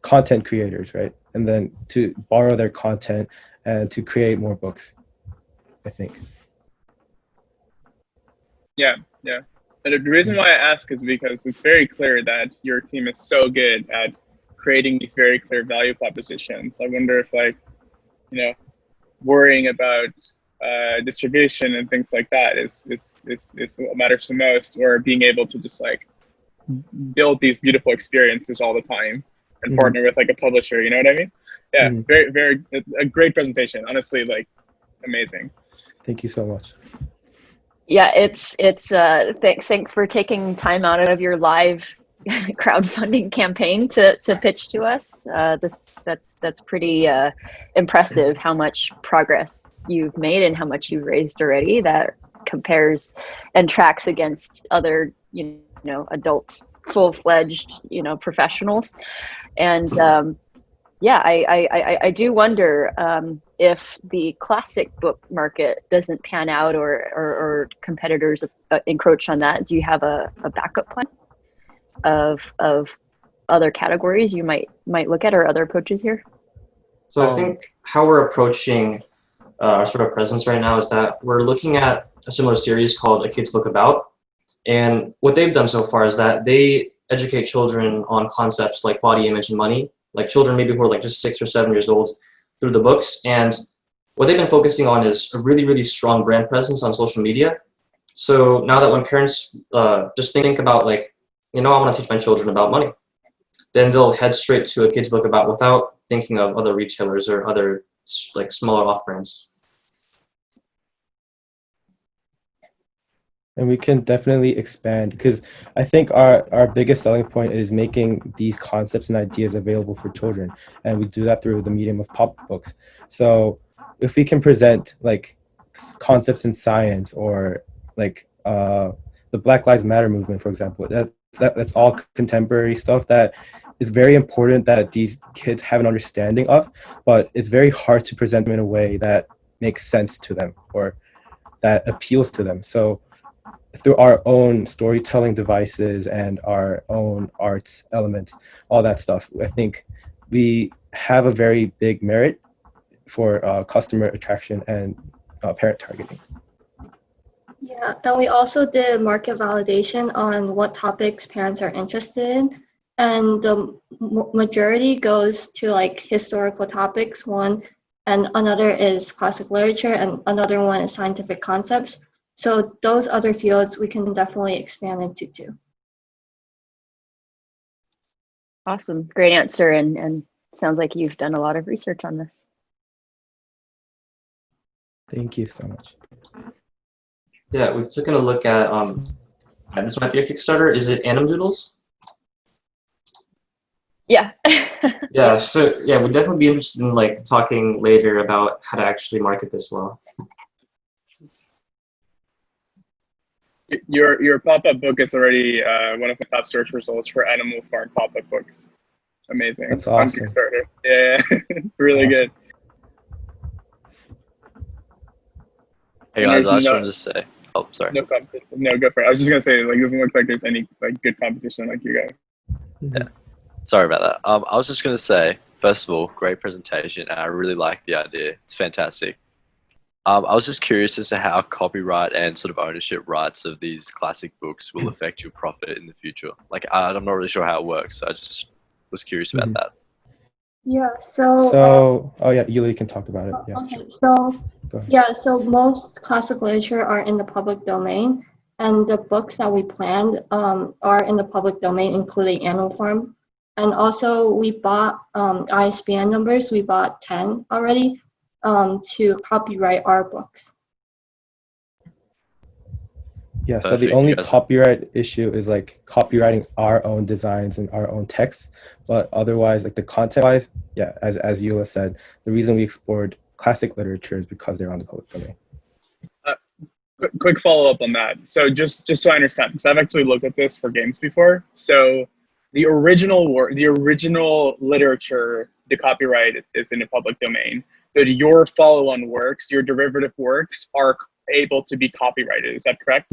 content creators, right? And then to borrow their content and to create more books, I think. Yeah. And the reason why I ask is because it's very clear that your team is so good at creating these very clear value propositions. I wonder if worrying about distribution and things like that is what matters the most, or being able to just like build these beautiful experiences all the time and partner with like a publisher. You know what I mean? Yeah. Very a great presentation. Honestly, like amazing. Thank you so much. Yeah, it's thanks for taking time out of your live crowdfunding campaign to pitch to us. That's pretty impressive how much progress you've made and how much you've raised already. That compares and tracks against other adults, full-fledged professionals. And yeah, I do wonder if the classic book market doesn't pan out or competitors encroach on that. Do you have a backup plan of other categories you might look at, or other approaches here? So I think how we're approaching our sort of presence right now is that we're looking at a similar series called A Kid's Book About. And what they've done so far is that they educate children on concepts like body image and money, like children maybe who are like just 6 or 7 years old, through the books. And what they've been focusing on is a really, really strong brand presence on social media. So now that when parents just think about like, I want to teach my children about money, then they'll head straight to A Kid's Book About without thinking of other retailers or other like smaller off brands. And we can definitely expand, because I think our biggest selling point is making these concepts and ideas available for children. And we do that through the medium of pop-up books. So if we can present like concepts in science or like the Black Lives Matter movement, for example, that's all contemporary stuff that is very important that these kids have an understanding of, but it's very hard to present them in a way that makes sense to them or that appeals to them. So through our own storytelling devices and our own arts elements, all that stuff, I think we have a very big merit for customer attraction and parent targeting. Yeah, and we also did market validation on what topics parents are interested in. And the majority goes to like historical topics, one, and another is classic literature, and another one is scientific concepts. So those other fields we can definitely expand into too. Awesome, great answer, and sounds like you've done a lot of research on this. Thank you so much. Yeah, we've taken a look at, this might be a Kickstarter. Is it Anim Doodles? Yeah. Yeah, so yeah, we'd definitely be interested in like talking later about how to actually market this well. Your pop-up book is already one of the top search results for Animal Farm pop-up books. Amazing. That's On awesome. Kickstarter. Yeah, really good. Hey And guys, there's I just no wanted to say. Oh, sorry. no competition. No, go for it. I was just gonna say, like, doesn't look like there's any like good competition like you guys. Yeah. Sorry about that. I was just gonna say, first of all, great presentation, and I really like the idea. It's fantastic. I was just curious as to how copyright and sort of ownership rights of these classic books will affect your profit in the future. Like, I'm not really sure how it works. So I just was curious about that. Yeah, so Oh yeah, Yuli can talk about it. Yeah, okay, sure. so Go ahead. yeah, so most classic literature are in the public domain, and the books that we planned are in the public domain, including Animal Farm. And also we bought ISBN numbers. We bought 10 already to copyright our books. Yeah, so the Perfect. only You guys- copyright issue is like copyrighting our own designs and our own texts, but otherwise, like the content-wise, yeah, as Eula said, the reason we explored classic literature is because they're on the public domain. Quick follow-up on that. So just so I understand, because I've actually looked at this for games before. So the original work, the original literature, the copyright is in the public domain, but your follow-on works, your derivative works, are able to be copyrighted. Is that correct?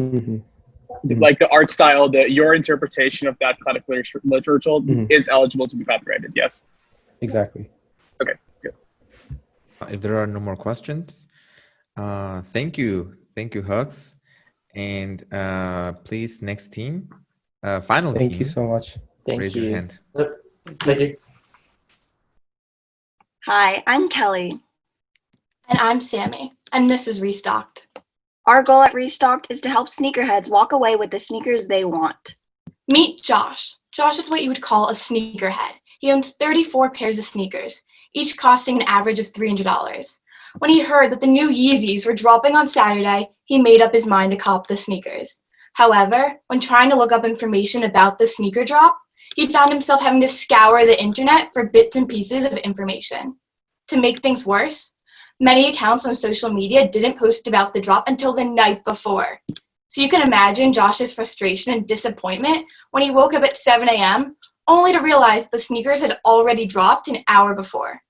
Like the art style, your interpretation of that classic literature is eligible to be copyrighted. Yes. Exactly. Okay. Good. If there are no more questions, thank you, Hugs, and please next team, final Thank team. you so much. Raise your hand. Thank you. Hi, I'm Kelly. And I'm Sammy, and this is Restocked. Our goal at Restocked is to help sneakerheads walk away with the sneakers they want. Meet Josh. Josh is what you would call a sneakerhead. He owns 34 pairs of sneakers, each costing an average of $300. When he heard that the new Yeezys were dropping on Saturday, he made up his mind to cop the sneakers. However, when trying to look up information about the sneaker drop, he found himself having to scour the internet for bits and pieces of information. To make things worse, many accounts on social media didn't post about the drop until the night before. So you can imagine Josh's frustration and disappointment when he woke up at 7 a.m. only to realize the sneakers had already dropped an hour before.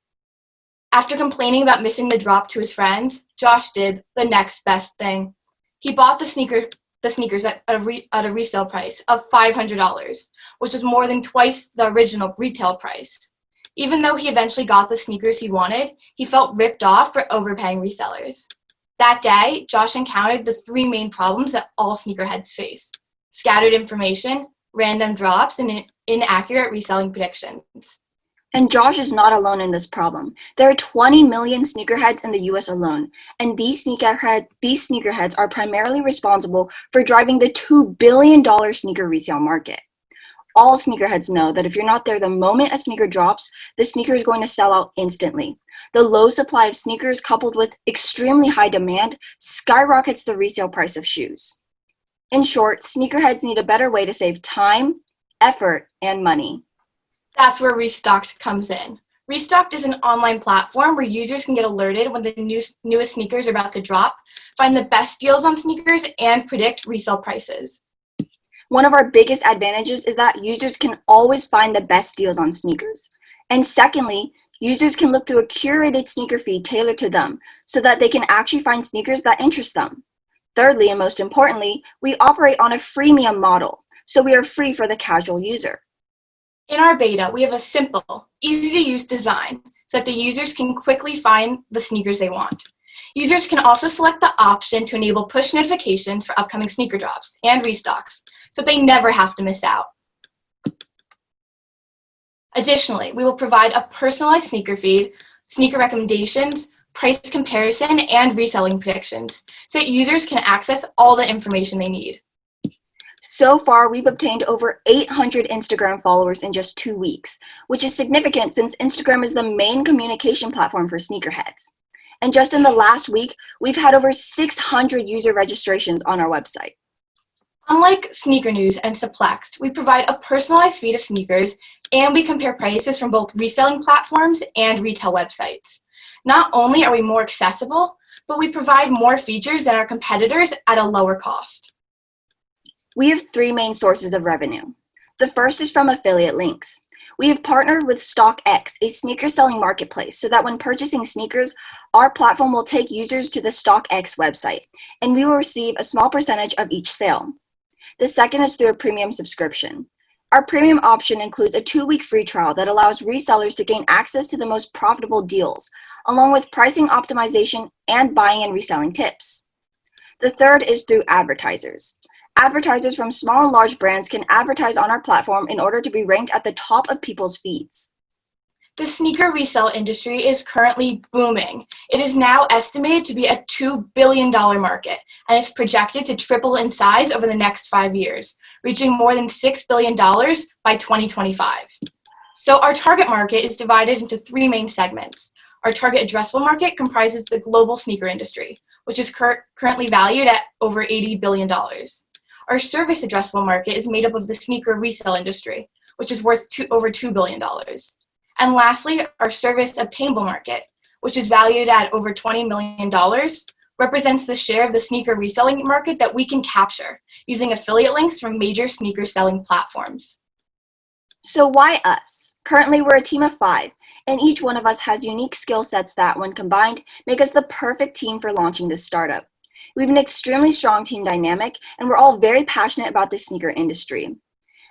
After complaining about missing the drop to his friends, Josh did the next best thing. He bought the sneakers at a resale price of $500, which is more than twice the original retail price. Even though he eventually got the sneakers he wanted, he felt ripped off for overpaying resellers. That day, Josh encountered the three main problems that all sneakerheads face: scattered information, random drops, and inaccurate reselling predictions. And Josh is not alone in this problem. There are 20 million sneakerheads in the US alone, and these sneakerheads are primarily responsible for driving the $2 billion sneaker resale market. All sneakerheads know that if you're not there the moment a sneaker drops, the sneaker is going to sell out instantly. The low supply of sneakers coupled with extremely high demand skyrockets the resale price of shoes. In short, sneakerheads need a better way to save time, effort, and money. That's where Restocked comes in. Restocked is an online platform where users can get alerted when the newest sneakers are about to drop, find the best deals on sneakers, and predict resale prices. One of our biggest advantages is that users can always find the best deals on sneakers. And secondly, users can look through a curated sneaker feed tailored to them so that they can actually find sneakers that interest them. Thirdly, and most importantly, we operate on a freemium model, so we are free for the casual user. In our beta, we have a simple, easy-to-use design so that the users can quickly find the sneakers they want. Users can also select the option to enable push notifications for upcoming sneaker drops and restocks, so they never have to miss out. Additionally, we will provide a personalized sneaker feed, sneaker recommendations, price comparison, and reselling predictions, so that users can access all the information they need. So far, we've obtained over 800 Instagram followers in just 2 weeks, which is significant since Instagram is the main communication platform for sneakerheads. And just in the last week, we've had over 600 user registrations on our website. Unlike Sneaker News and Supplexed, we provide a personalized feed of sneakers, and we compare prices from both reselling platforms and retail websites. Not only are we more accessible, but we provide more features than our competitors at a lower cost. We have three main sources of revenue. The first is from affiliate links. We have partnered with StockX, a sneaker selling marketplace, so that when purchasing sneakers, our platform will take users to the StockX website, and we will receive a small percentage of each sale. The second is through a premium subscription. Our premium option includes a 2-week free trial that allows resellers to gain access to the most profitable deals, along with pricing optimization and buying and reselling tips. The third is through advertisers. Advertisers from small and large brands can advertise on our platform in order to be ranked at the top of people's feeds. The sneaker resale industry is currently booming. It is now estimated to be a $2 billion market and is projected to triple in size over the next 5 years, reaching more than $6 billion by 2025. So our target market is divided into 3 main segments. Our target addressable market comprises the global sneaker industry, which is currently valued at over $80 billion. Our service addressable market is made up of the sneaker resale industry, which is worth over $2 billion. And lastly, our service obtainable market, which is valued at over $20 million, represents the share of the sneaker reselling market that we can capture using affiliate links from major sneaker selling platforms. So why us? Currently, we're a team of 5, and each one of us has unique skill sets that, when combined, make us the perfect team for launching this startup. We have an extremely strong team dynamic, and we're all very passionate about the sneaker industry.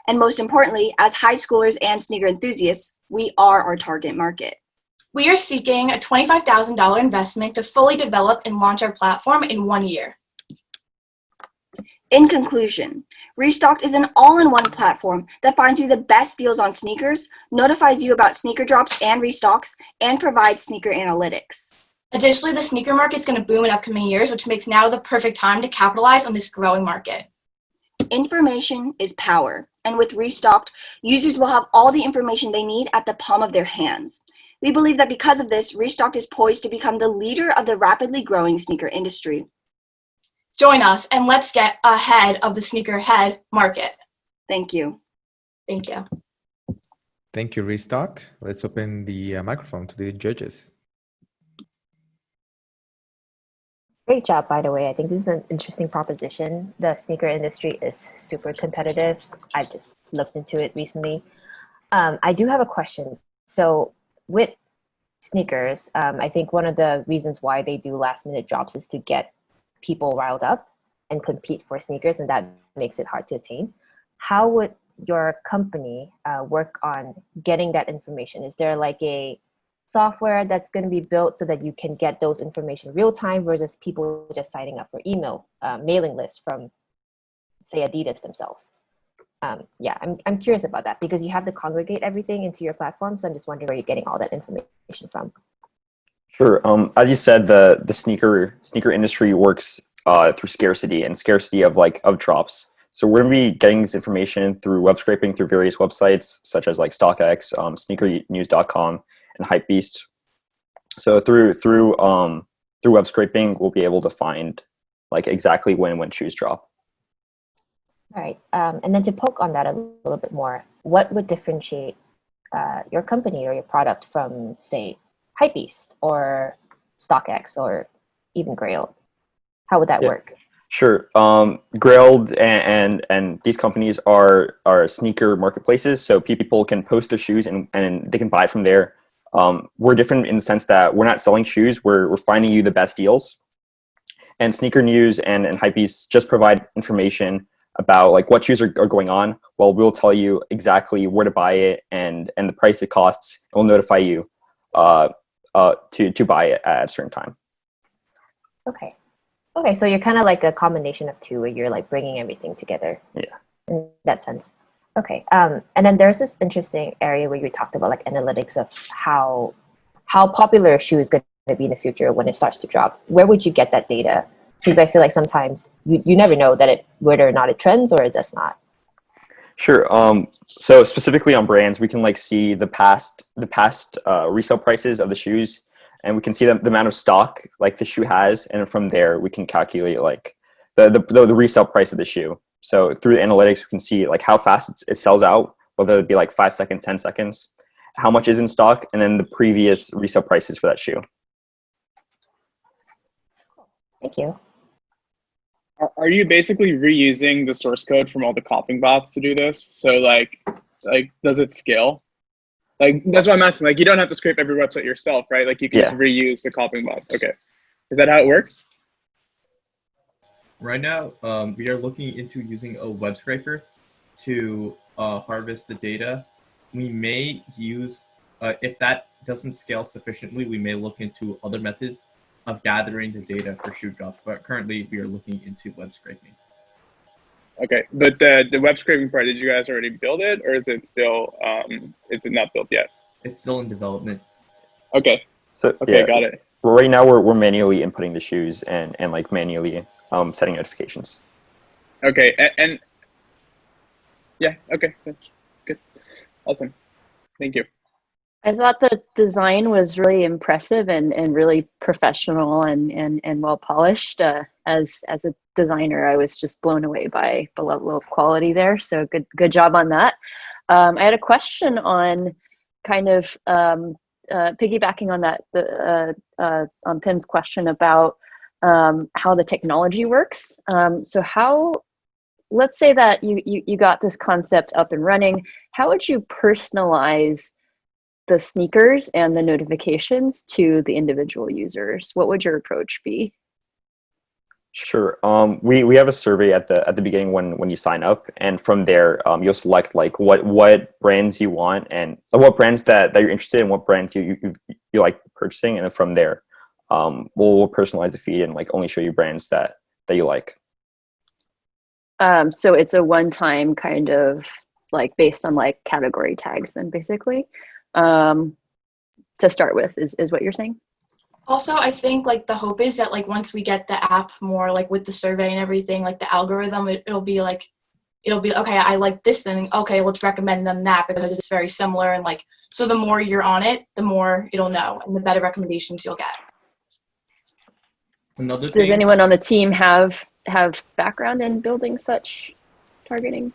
And most importantly, as high schoolers and sneaker enthusiasts, we are our target market. We are seeking a $25,000 investment to fully develop and launch our platform in 1 year. In conclusion, Restocked is an all-in-one platform that finds you the best deals on sneakers, notifies you about sneaker drops and restocks, and provides sneaker analytics. Additionally, the sneaker market is going to boom in upcoming years, which makes now the perfect time to capitalize on this growing market. Information is power, and with Restocked, users will have all the information they need at the palm of their hands. We believe that because of this, Restocked is poised to become the leader of the rapidly growing sneaker industry. Join us and let's get ahead of the sneakerhead market. Thank you. Thank you. Thank you, Restocked. Let's open the microphone to the judges. Great job, by the way. I think this is an interesting proposition. The sneaker industry is super competitive. I just looked into it recently. I do have a question. So with sneakers, I think one of the reasons why they do last minute drops is to get people riled up and compete for sneakers, and that makes it hard to attain. How would your company work on getting that information? Is there like a software that's going to be built so that you can get those information real time versus people just signing up for email mailing lists from, say, Adidas themselves? Yeah, I'm curious about that because you have to congregate everything into your platform. So I'm just wondering where you're getting all that information from. Sure. As you said, the sneaker industry works through scarcity of drops. So we're going to be getting this information through web scraping through various websites such as like StockX, sneakernews.com, and Hypebeast. So through web scraping, we'll be able to find like exactly when shoes drop. All right, and then to poke on that a little bit more, what would differentiate your company or your product from, say, Hypebeast or StockX or even Grailed? How would that work? Sure. Grailed and these companies are sneaker marketplaces, so people can post their shoes and they can buy from there. We're different in the sense that we're not selling shoes; we're finding you the best deals. And Sneaker News and Hypebeast just provide information about like what shoes are going on, while we'll tell you exactly where to buy it and the price it costs. And we'll notify you to buy it at a certain time. Okay. Okay, so you're kind of like a combination of two, where you're like bringing everything together. Yeah. In that sense. Okay. And then there's this interesting area where you talked about like analytics of how popular a shoe is going to be in the future when it starts to drop. Where would you get that data? Because I feel like sometimes you never know that whether or not it trends or it does not. Sure. So specifically on brands, we can like see the past resale prices of the shoes, and we can see the amount of stock like the shoe has, and from there we can calculate like the resale price of the shoe. So through the analytics, we can see like how fast it sells out, whether it be like 5 seconds, 10 seconds, how much is in stock, and then the previous resale prices for that shoe. Thank you. Are you basically reusing the source code from all the copying bots to do this? So like does it scale? Like that's what I'm asking. Like you don't have to scrape every website yourself, right? Like you can just reuse the copying bots. Okay, is that how it works? Right now, we are looking into using a web scraper to harvest the data. We may use, if that doesn't scale sufficiently, we may look into other methods of gathering the data for shoe drops. But currently, we are looking into web scraping. Okay, but the web scraping part, did you guys already build it, or is it still is it not built yet? It's still in development. Okay. So okay, got it. Right now, we're manually inputting the shoes and like manually setting notifications. Okay, and yeah, okay, that's good, awesome, thank you. I thought the design was really impressive and really professional and well polished. As a designer, I was just blown away by the level of quality there. So good job on that. I had a question on kind of piggybacking on that on Pim's question about how the technology works. So how, let's say that you got this concept up and running. How would you personalize the sneakers and the notifications to the individual users? What would your approach be? Sure. We have a survey at the beginning when you sign up, and from there you'll select like what brands you want and what brands that you're interested in, what brands you like purchasing, and then from there we'll personalize the feed and like only show you brands that you like. So it's a one-time kind of like based on like category tags then basically to start with is what you're saying? Also, I think like the hope is that like once we get the app more like with the survey and everything, like the algorithm, it'll be okay, I like this thing. Okay, let's recommend them that because it's very similar, and like so the more you're on it, the more it'll know and the better recommendations you'll get. Another Does thing, anyone on the team have background in building such targeting,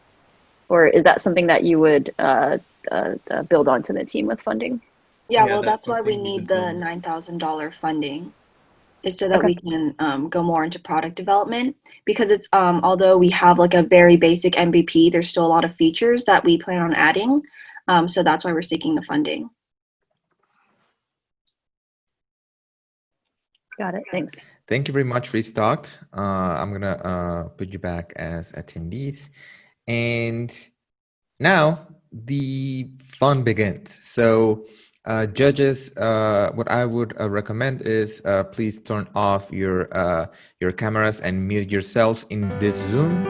or is that something that you would build onto the team with funding? Yeah, well, that's why we need the $9,000 funding, is so that we can go more into product development, because it's although we have like a very basic MVP, there's still a lot of features that we plan on adding. So that's why we're seeking the funding. Got it. Thanks. Thank you very much, Restocked. I'm gonna put you back as attendees, and now the fun begins. So. Judges, what I would recommend is please turn off your cameras and mute yourselves in this Zoom.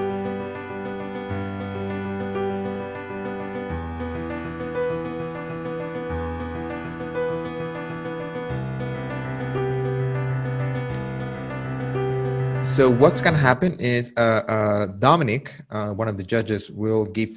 So what's going to happen is Dominic, one of the judges, will give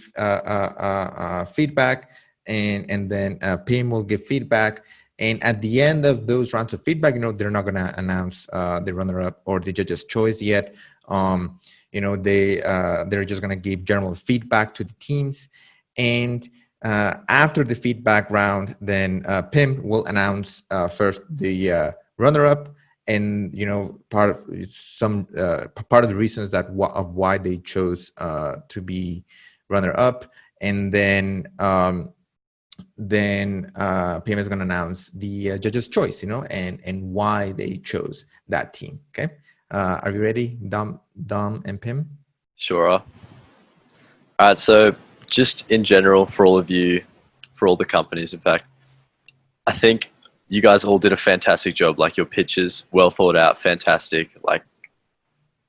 feedback. And then Pim will give feedback. And at the end of those rounds of feedback, they're not going to announce the runner-up or the judge's choice yet. They're just going to give general feedback to the teams. And after the feedback round, then Pim will announce first the runner-up, and part of the reasons of why they chose to be runner-up, and then PM is going to announce the judge's choice, and why they chose that team. Okay, are you ready, Dom and Pim? Sure. All right. So just in general, for all of you, for all the companies, in fact, I think you guys all did a fantastic job. Like your pitches, well thought out, fantastic. Like,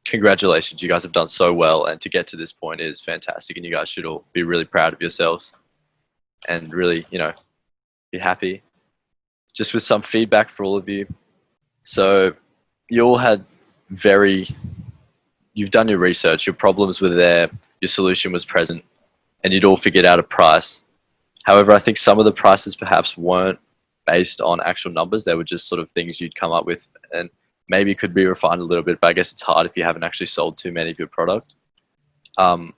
congratulations, you guys have done so well, and to get to this point is fantastic, and you guys should all be really proud of yourselves and really, be happy. Just with some feedback for all of you. So you all had you've done your research, your problems were there, your solution was present, and you'd all figured out a price. However, I think some of the prices perhaps weren't based on actual numbers. They were just sort of things you'd come up with, and maybe could be refined a little bit, but I guess it's hard if you haven't actually sold too many of your product.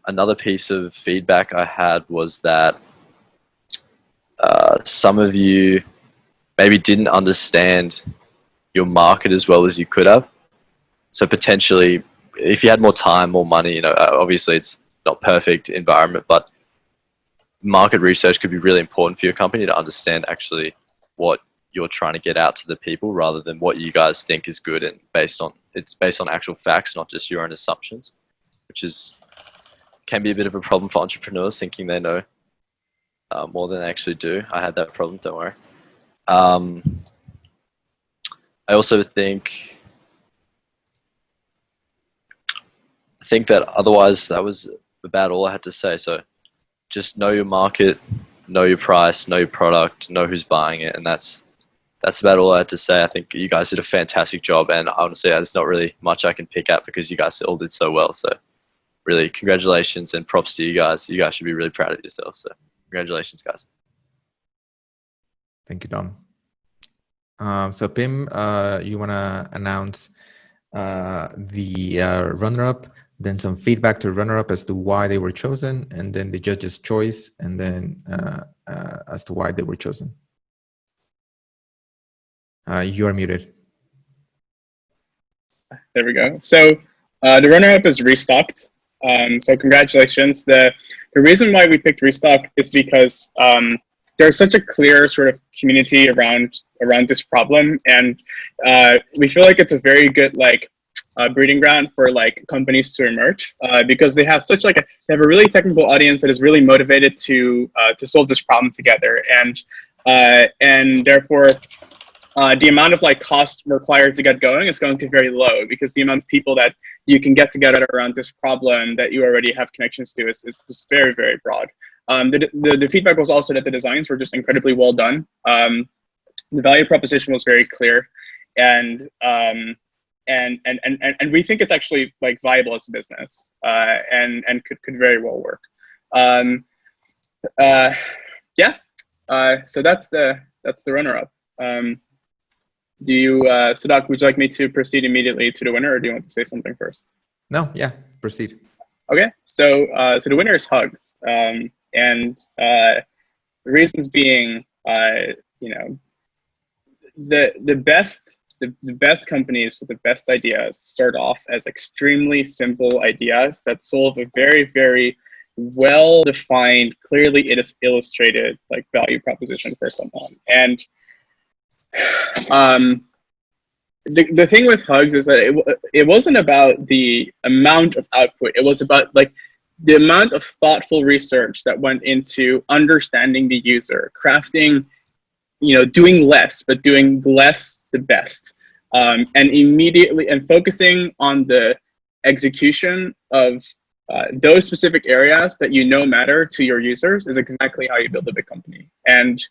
Another piece of feedback I had was that some of you maybe didn't understand your market as well as you could have. So potentially, if you had more time, more money, you know, obviously it's not perfect environment, but market research could be really important for your company to understand actually what you're trying to get out to the people rather than what you guys think is good and it's based on actual facts, not just your own assumptions, which can be a bit of a problem for entrepreneurs thinking they know more than they actually do. I had that problem, don't worry. I also think that otherwise that was about all I had to say. So just know your market, know your price, know your product, know who's buying it, and that's about all I had to say. I think you guys did a fantastic job, and honestly, there's not really much I can pick at because you guys all did so well. So really, congratulations and props to you guys. You guys should be really proud of yourselves. So congratulations, guys. Thank you, Dom. So Pim, you want to announce the runner-up, then some feedback to runner-up as to why they were chosen, and then the judge's choice, and then as to why they were chosen. You are muted. There we go. So the runner-up is Restocked. So congratulations. The reason why we picked Restocked is because there's such a clear sort of community around this problem, and we feel like it's a very good breeding ground for companies to emerge because they have they have a really technical audience that is really motivated to solve this problem together, and therefore the amount of cost required to get going is going to be very low because the amount of people that you can get together around this problem that you already have connections to is very, very broad. The feedback was also that the designs were just incredibly well done. The value proposition was very clear, and we think it's actually viable as a business, and could very well work. Yeah. So that's the runner-up. Do you, Sadak, would you like me to proceed immediately to the winner, or do you want to say something first? No, yeah, proceed. Okay, so the winner is Hugs, and the reasons being, you know, the best companies with the best ideas start off as extremely simple ideas that solve a very, very well-defined, clearly illustrated value proposition for someone. And the thing with Hugs is that it wasn't about the amount of output. It was about the amount of thoughtful research that went into understanding the user, crafting, you know, doing less, but doing less the best, and immediately and focusing on the execution of those specific areas that you know matter to your users is exactly how you build a big company. And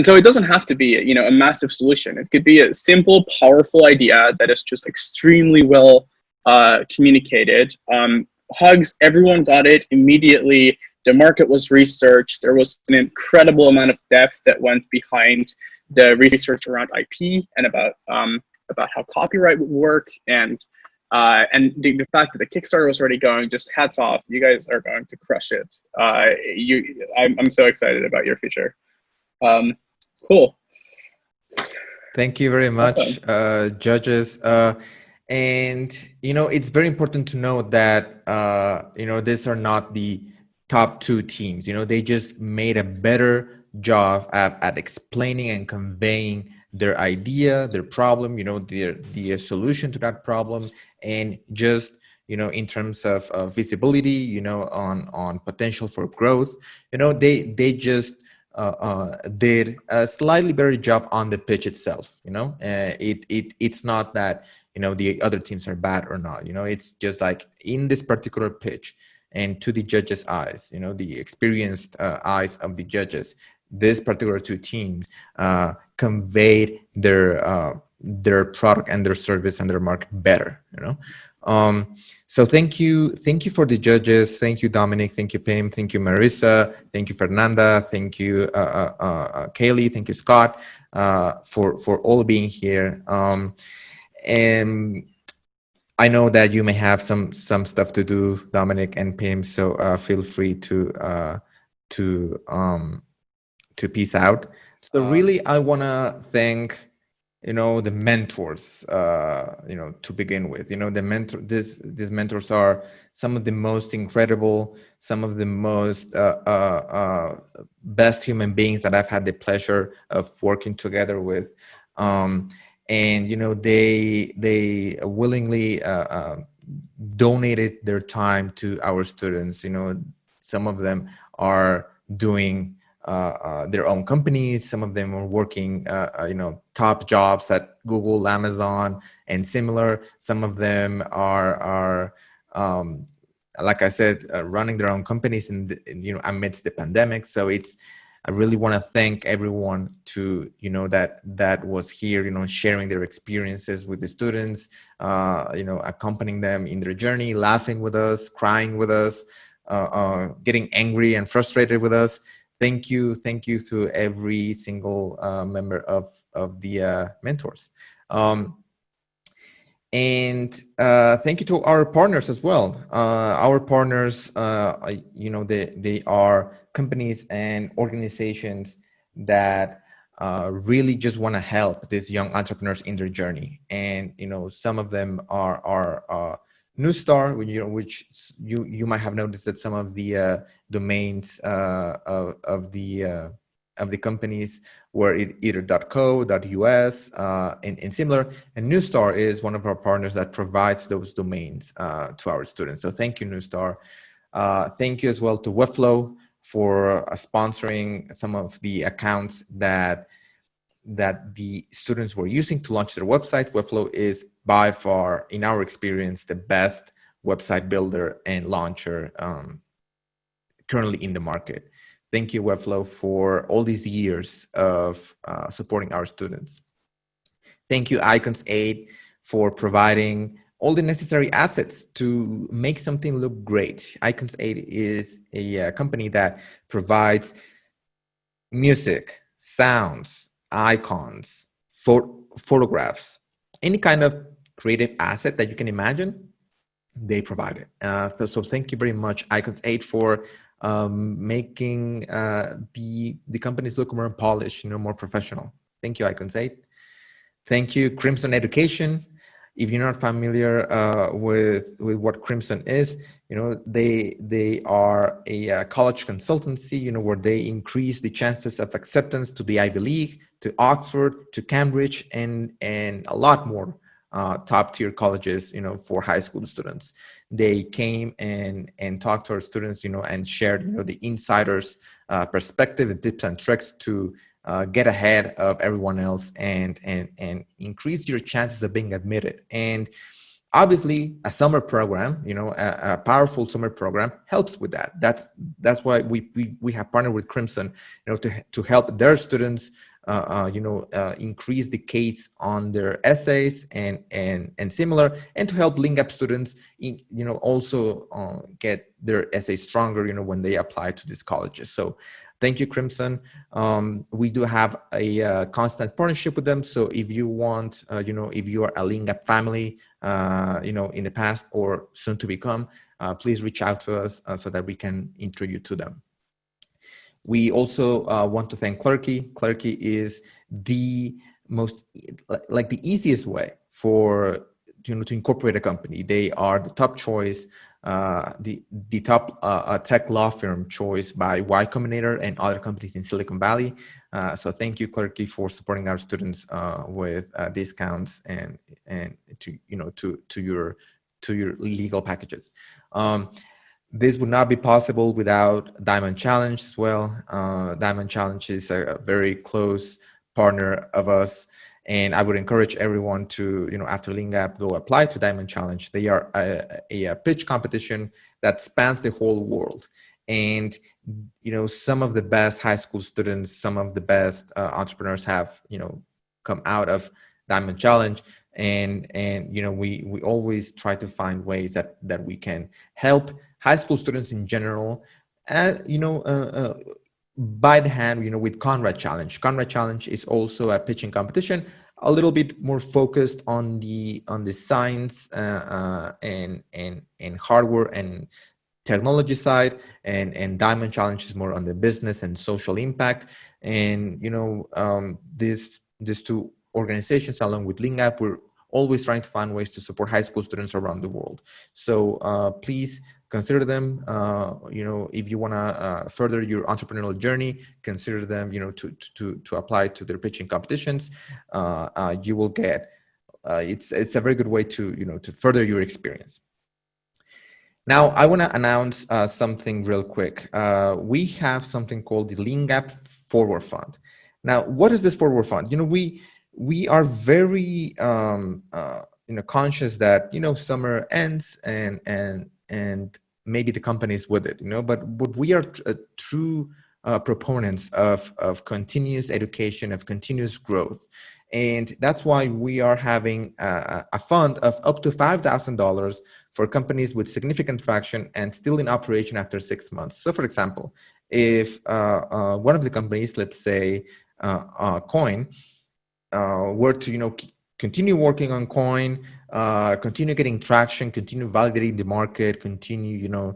so it doesn't have to be, you know, a massive solution. It could be a simple, powerful idea that is just extremely well communicated. Hugs, everyone got it immediately. The market was researched. There was an incredible amount of depth that went behind the research around IP and about how copyright would work. And the fact that the Kickstarter was already going, just hats off. You guys are going to crush it. I'm so excited about your future. Cool. Thank you very much, judges. And, you know, it's very important to note that, you know, these are not the top two teams. You know, they just made a better job at explaining and conveying their idea, their problem, you know, the solution to that problem, and just, you know, in terms of visibility, you know, on potential for growth, you know, they just did a slightly better job on the pitch itself. You know, it's not that, you know, the other teams are bad or not. You know, it's just like in this particular pitch and to the judges' eyes, you know, the experienced eyes of the judges, this particular two teams conveyed their product and their service and their market better. You know. So thank you for the judges. Thank you, Dominic. Thank you, Pim. Thank you, Marissa. Thank you, Fernanda. Thank you, Kaylee. Thank you, Scott, for all being here. And I know that you may have some stuff to do, Dominic and Pim, so feel free to peace out. So really, I want to thank, the mentors, to begin with. These mentors are some of the most incredible, some of the most best human beings that I've had the pleasure of working together with. And they willingly donated their time to our students. Some of them are doing their own companies. Some of them are working, top jobs at Google, Amazon, and similar. Some of them are like I said, running their own companies amidst the pandemic. So I really want to thank everyone that was here, sharing their experiences with the students, accompanying them in their journey, laughing with us, crying with us, getting angry and frustrated with us. Thank you to every single member of the mentors. And thank you to our partners as well. Our partners, they are companies and organizations that really just want to help these young entrepreneurs in their journey. And some of them are New Star, which you might have noticed that some of the domains of the companies were either .co, .us, and similar. And New Star is one of our partners that provides those domains to our students. So thank you, New Star. Thank you as well to Webflow for sponsoring some of the accounts that the students were using to launch their website. Webflow is by far, in our experience, the best website builder and launcher currently in the market. Thank you, Webflow, for all these years of supporting our students. Thank you, Icons 8, for providing all the necessary assets to make something look great. Icons 8 is a company that provides music, sounds, icons, photographs, any kind of creative asset that you can imagine, they provide it. So thank you very much, Icons 8, for making the companies look more polished, more professional. Thank you, Icons 8. Thank you, Crimson Education. If you're not familiar with what Crimson is, they are a college consultancy, where they increase the chances of acceptance to the Ivy League, to Oxford, to Cambridge, and a lot more top tier colleges, for high school students. They came and talked to our students, and shared, the insiders' perspective, the tips and tricks to get ahead of everyone else and increase your chances of being admitted. And obviously, a summer program, a powerful summer program helps with that. That's why we have partnered with Crimson, to help their students, increase the case on their essays and similar, and to help Leangap students, also get their essays stronger, when they apply to these colleges. So thank you, Crimson. We do have a constant partnership with them. So if you want, if you are a Leangap family, in the past or soon to become, please reach out to us so that we can intro you to them. We also want to thank Clerky. Clerky is the most, like the easiest way for to incorporate a company. They are the top choice, the top tech law firm choice by Y Combinator and other companies in Silicon Valley. So thank you, Clerky, for supporting our students with discounts and to your legal packages. This would not be possible without Diamond Challenge as well. Diamond Challenge is a very close partner of us, and I would encourage everyone to, after Leangap, go apply to Diamond Challenge. They are a pitch competition that spans the whole world. And, some of the best high school students, some of the best entrepreneurs have, come out of Diamond Challenge. And we always try to find ways that we can help high school students in general, by the hand, with Conrad Challenge. Conrad Challenge is also a pitching competition. a little bit more focused on the science and hardware and technology side, and Diamond Challenge is more on the business and social impact. And these two organizations, along with Leangap, we're always trying to find ways to support high school students around the world. So please consider them. If you want to further your entrepreneurial journey, consider them. To apply to their pitching competitions. You will get. It's a very good way to further your experience. Now, I want to announce something real quick. We have something called the Leangap Forward Fund. Now, what is this Forward Fund? We are very conscious that summer ends and maybe the companies with it. But we are true proponents of continuous education, of continuous growth. And that's why we are having a fund of up to $5,000 for companies with significant traction and still in operation after 6 months. So for example, if one of the companies, let's say Koin, were to continue working on Koin, continue getting traction, continue validating the market, continue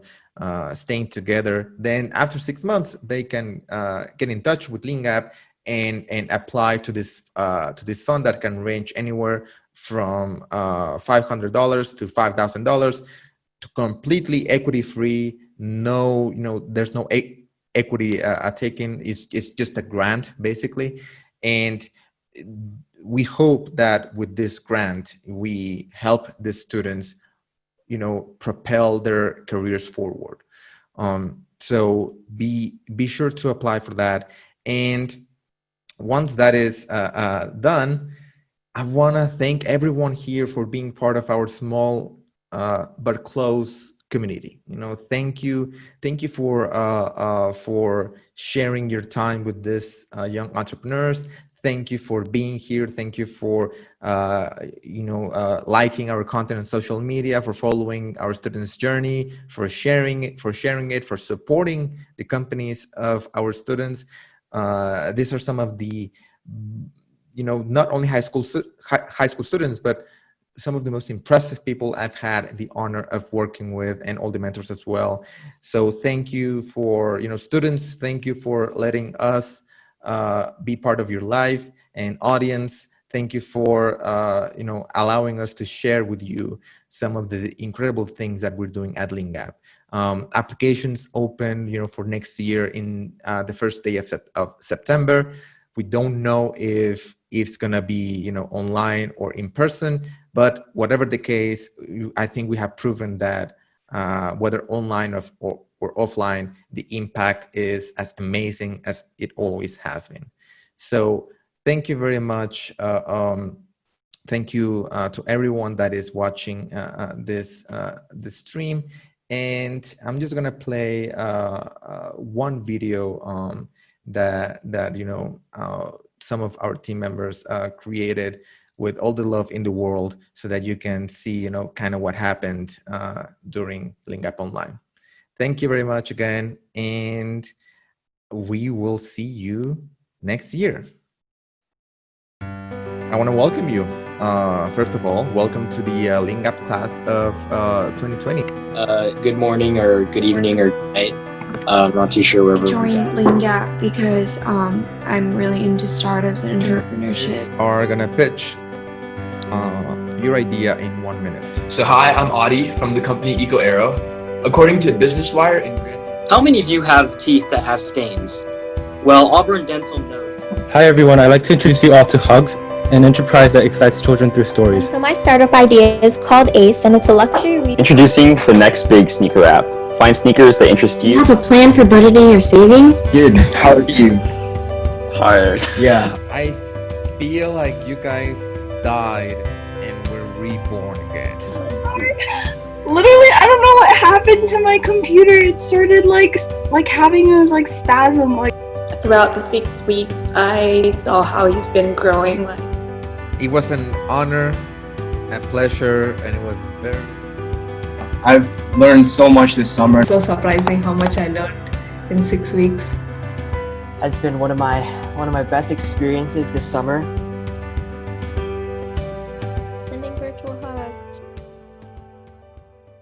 staying together, then after 6 months they can get in touch with Leangap and apply to this fund that can range anywhere from $500 to $5,000, to completely equity free. There's no equity taken. It's just a grant basically. And we hope that with this grant we help the students propel their careers forward. So be sure to apply for that. And once that is done, I want to thank everyone here for being part of our small but close community. Thank you for sharing your time with this young entrepreneurs. Thank you for being here. Thank you for liking our content on social media, for following our students' journey, for sharing it, for supporting the companies of our students. These are some of the, not only high school students, but some of the most impressive people I've had the honor of working with, and all the mentors as well. So thank you for, students, thank you for letting us be part of your life, and audience, thank you for, allowing us to share with you some of the incredible things that we're doing at Leangap. Applications open, for next year in the first day of September. We don't know if it's gonna be, online or in person, but whatever the case, I think we have proven that whether online or offline, the impact is as amazing as it always has been. So thank you very much. Thank you to everyone that is watching this stream. And I'm just gonna play one video that some of our team members created with all the love in the world, so that you can see kind of what happened during Leangap Online. Thank you very much again, and we will see you next year. I want to welcome you. First of all, welcome to the Leangap class of 2020. Good morning or good evening or good night. I'm not too sure where we're joined Leangap because I'm really into startups and entrepreneurship. Are gonna pitch your idea in 1 minute. So hi, I'm Adi from the company EcoAero. According to Business Wire, how many of you have teeth that have stains? Well, Auburn Dental knows. Hi everyone, I'd like to introduce you all to Hugs, an enterprise that excites children through stories. So my startup idea is called Ace, and it's a luxury. Introducing the next big sneaker app. Find sneakers that interest you. You have a plan for budgeting your savings? Dude, how are you? Tired. Yeah. I feel like you guys died and were reborn again. Literally, I don't know what happened to my computer. It started like having a spasm. Throughout the 6 weeks, I saw how he's been growing. It was an honor, a pleasure, and it was very. I've learned so much this summer. So surprising how much I learned in 6 weeks. Has been one of my best experiences this summer.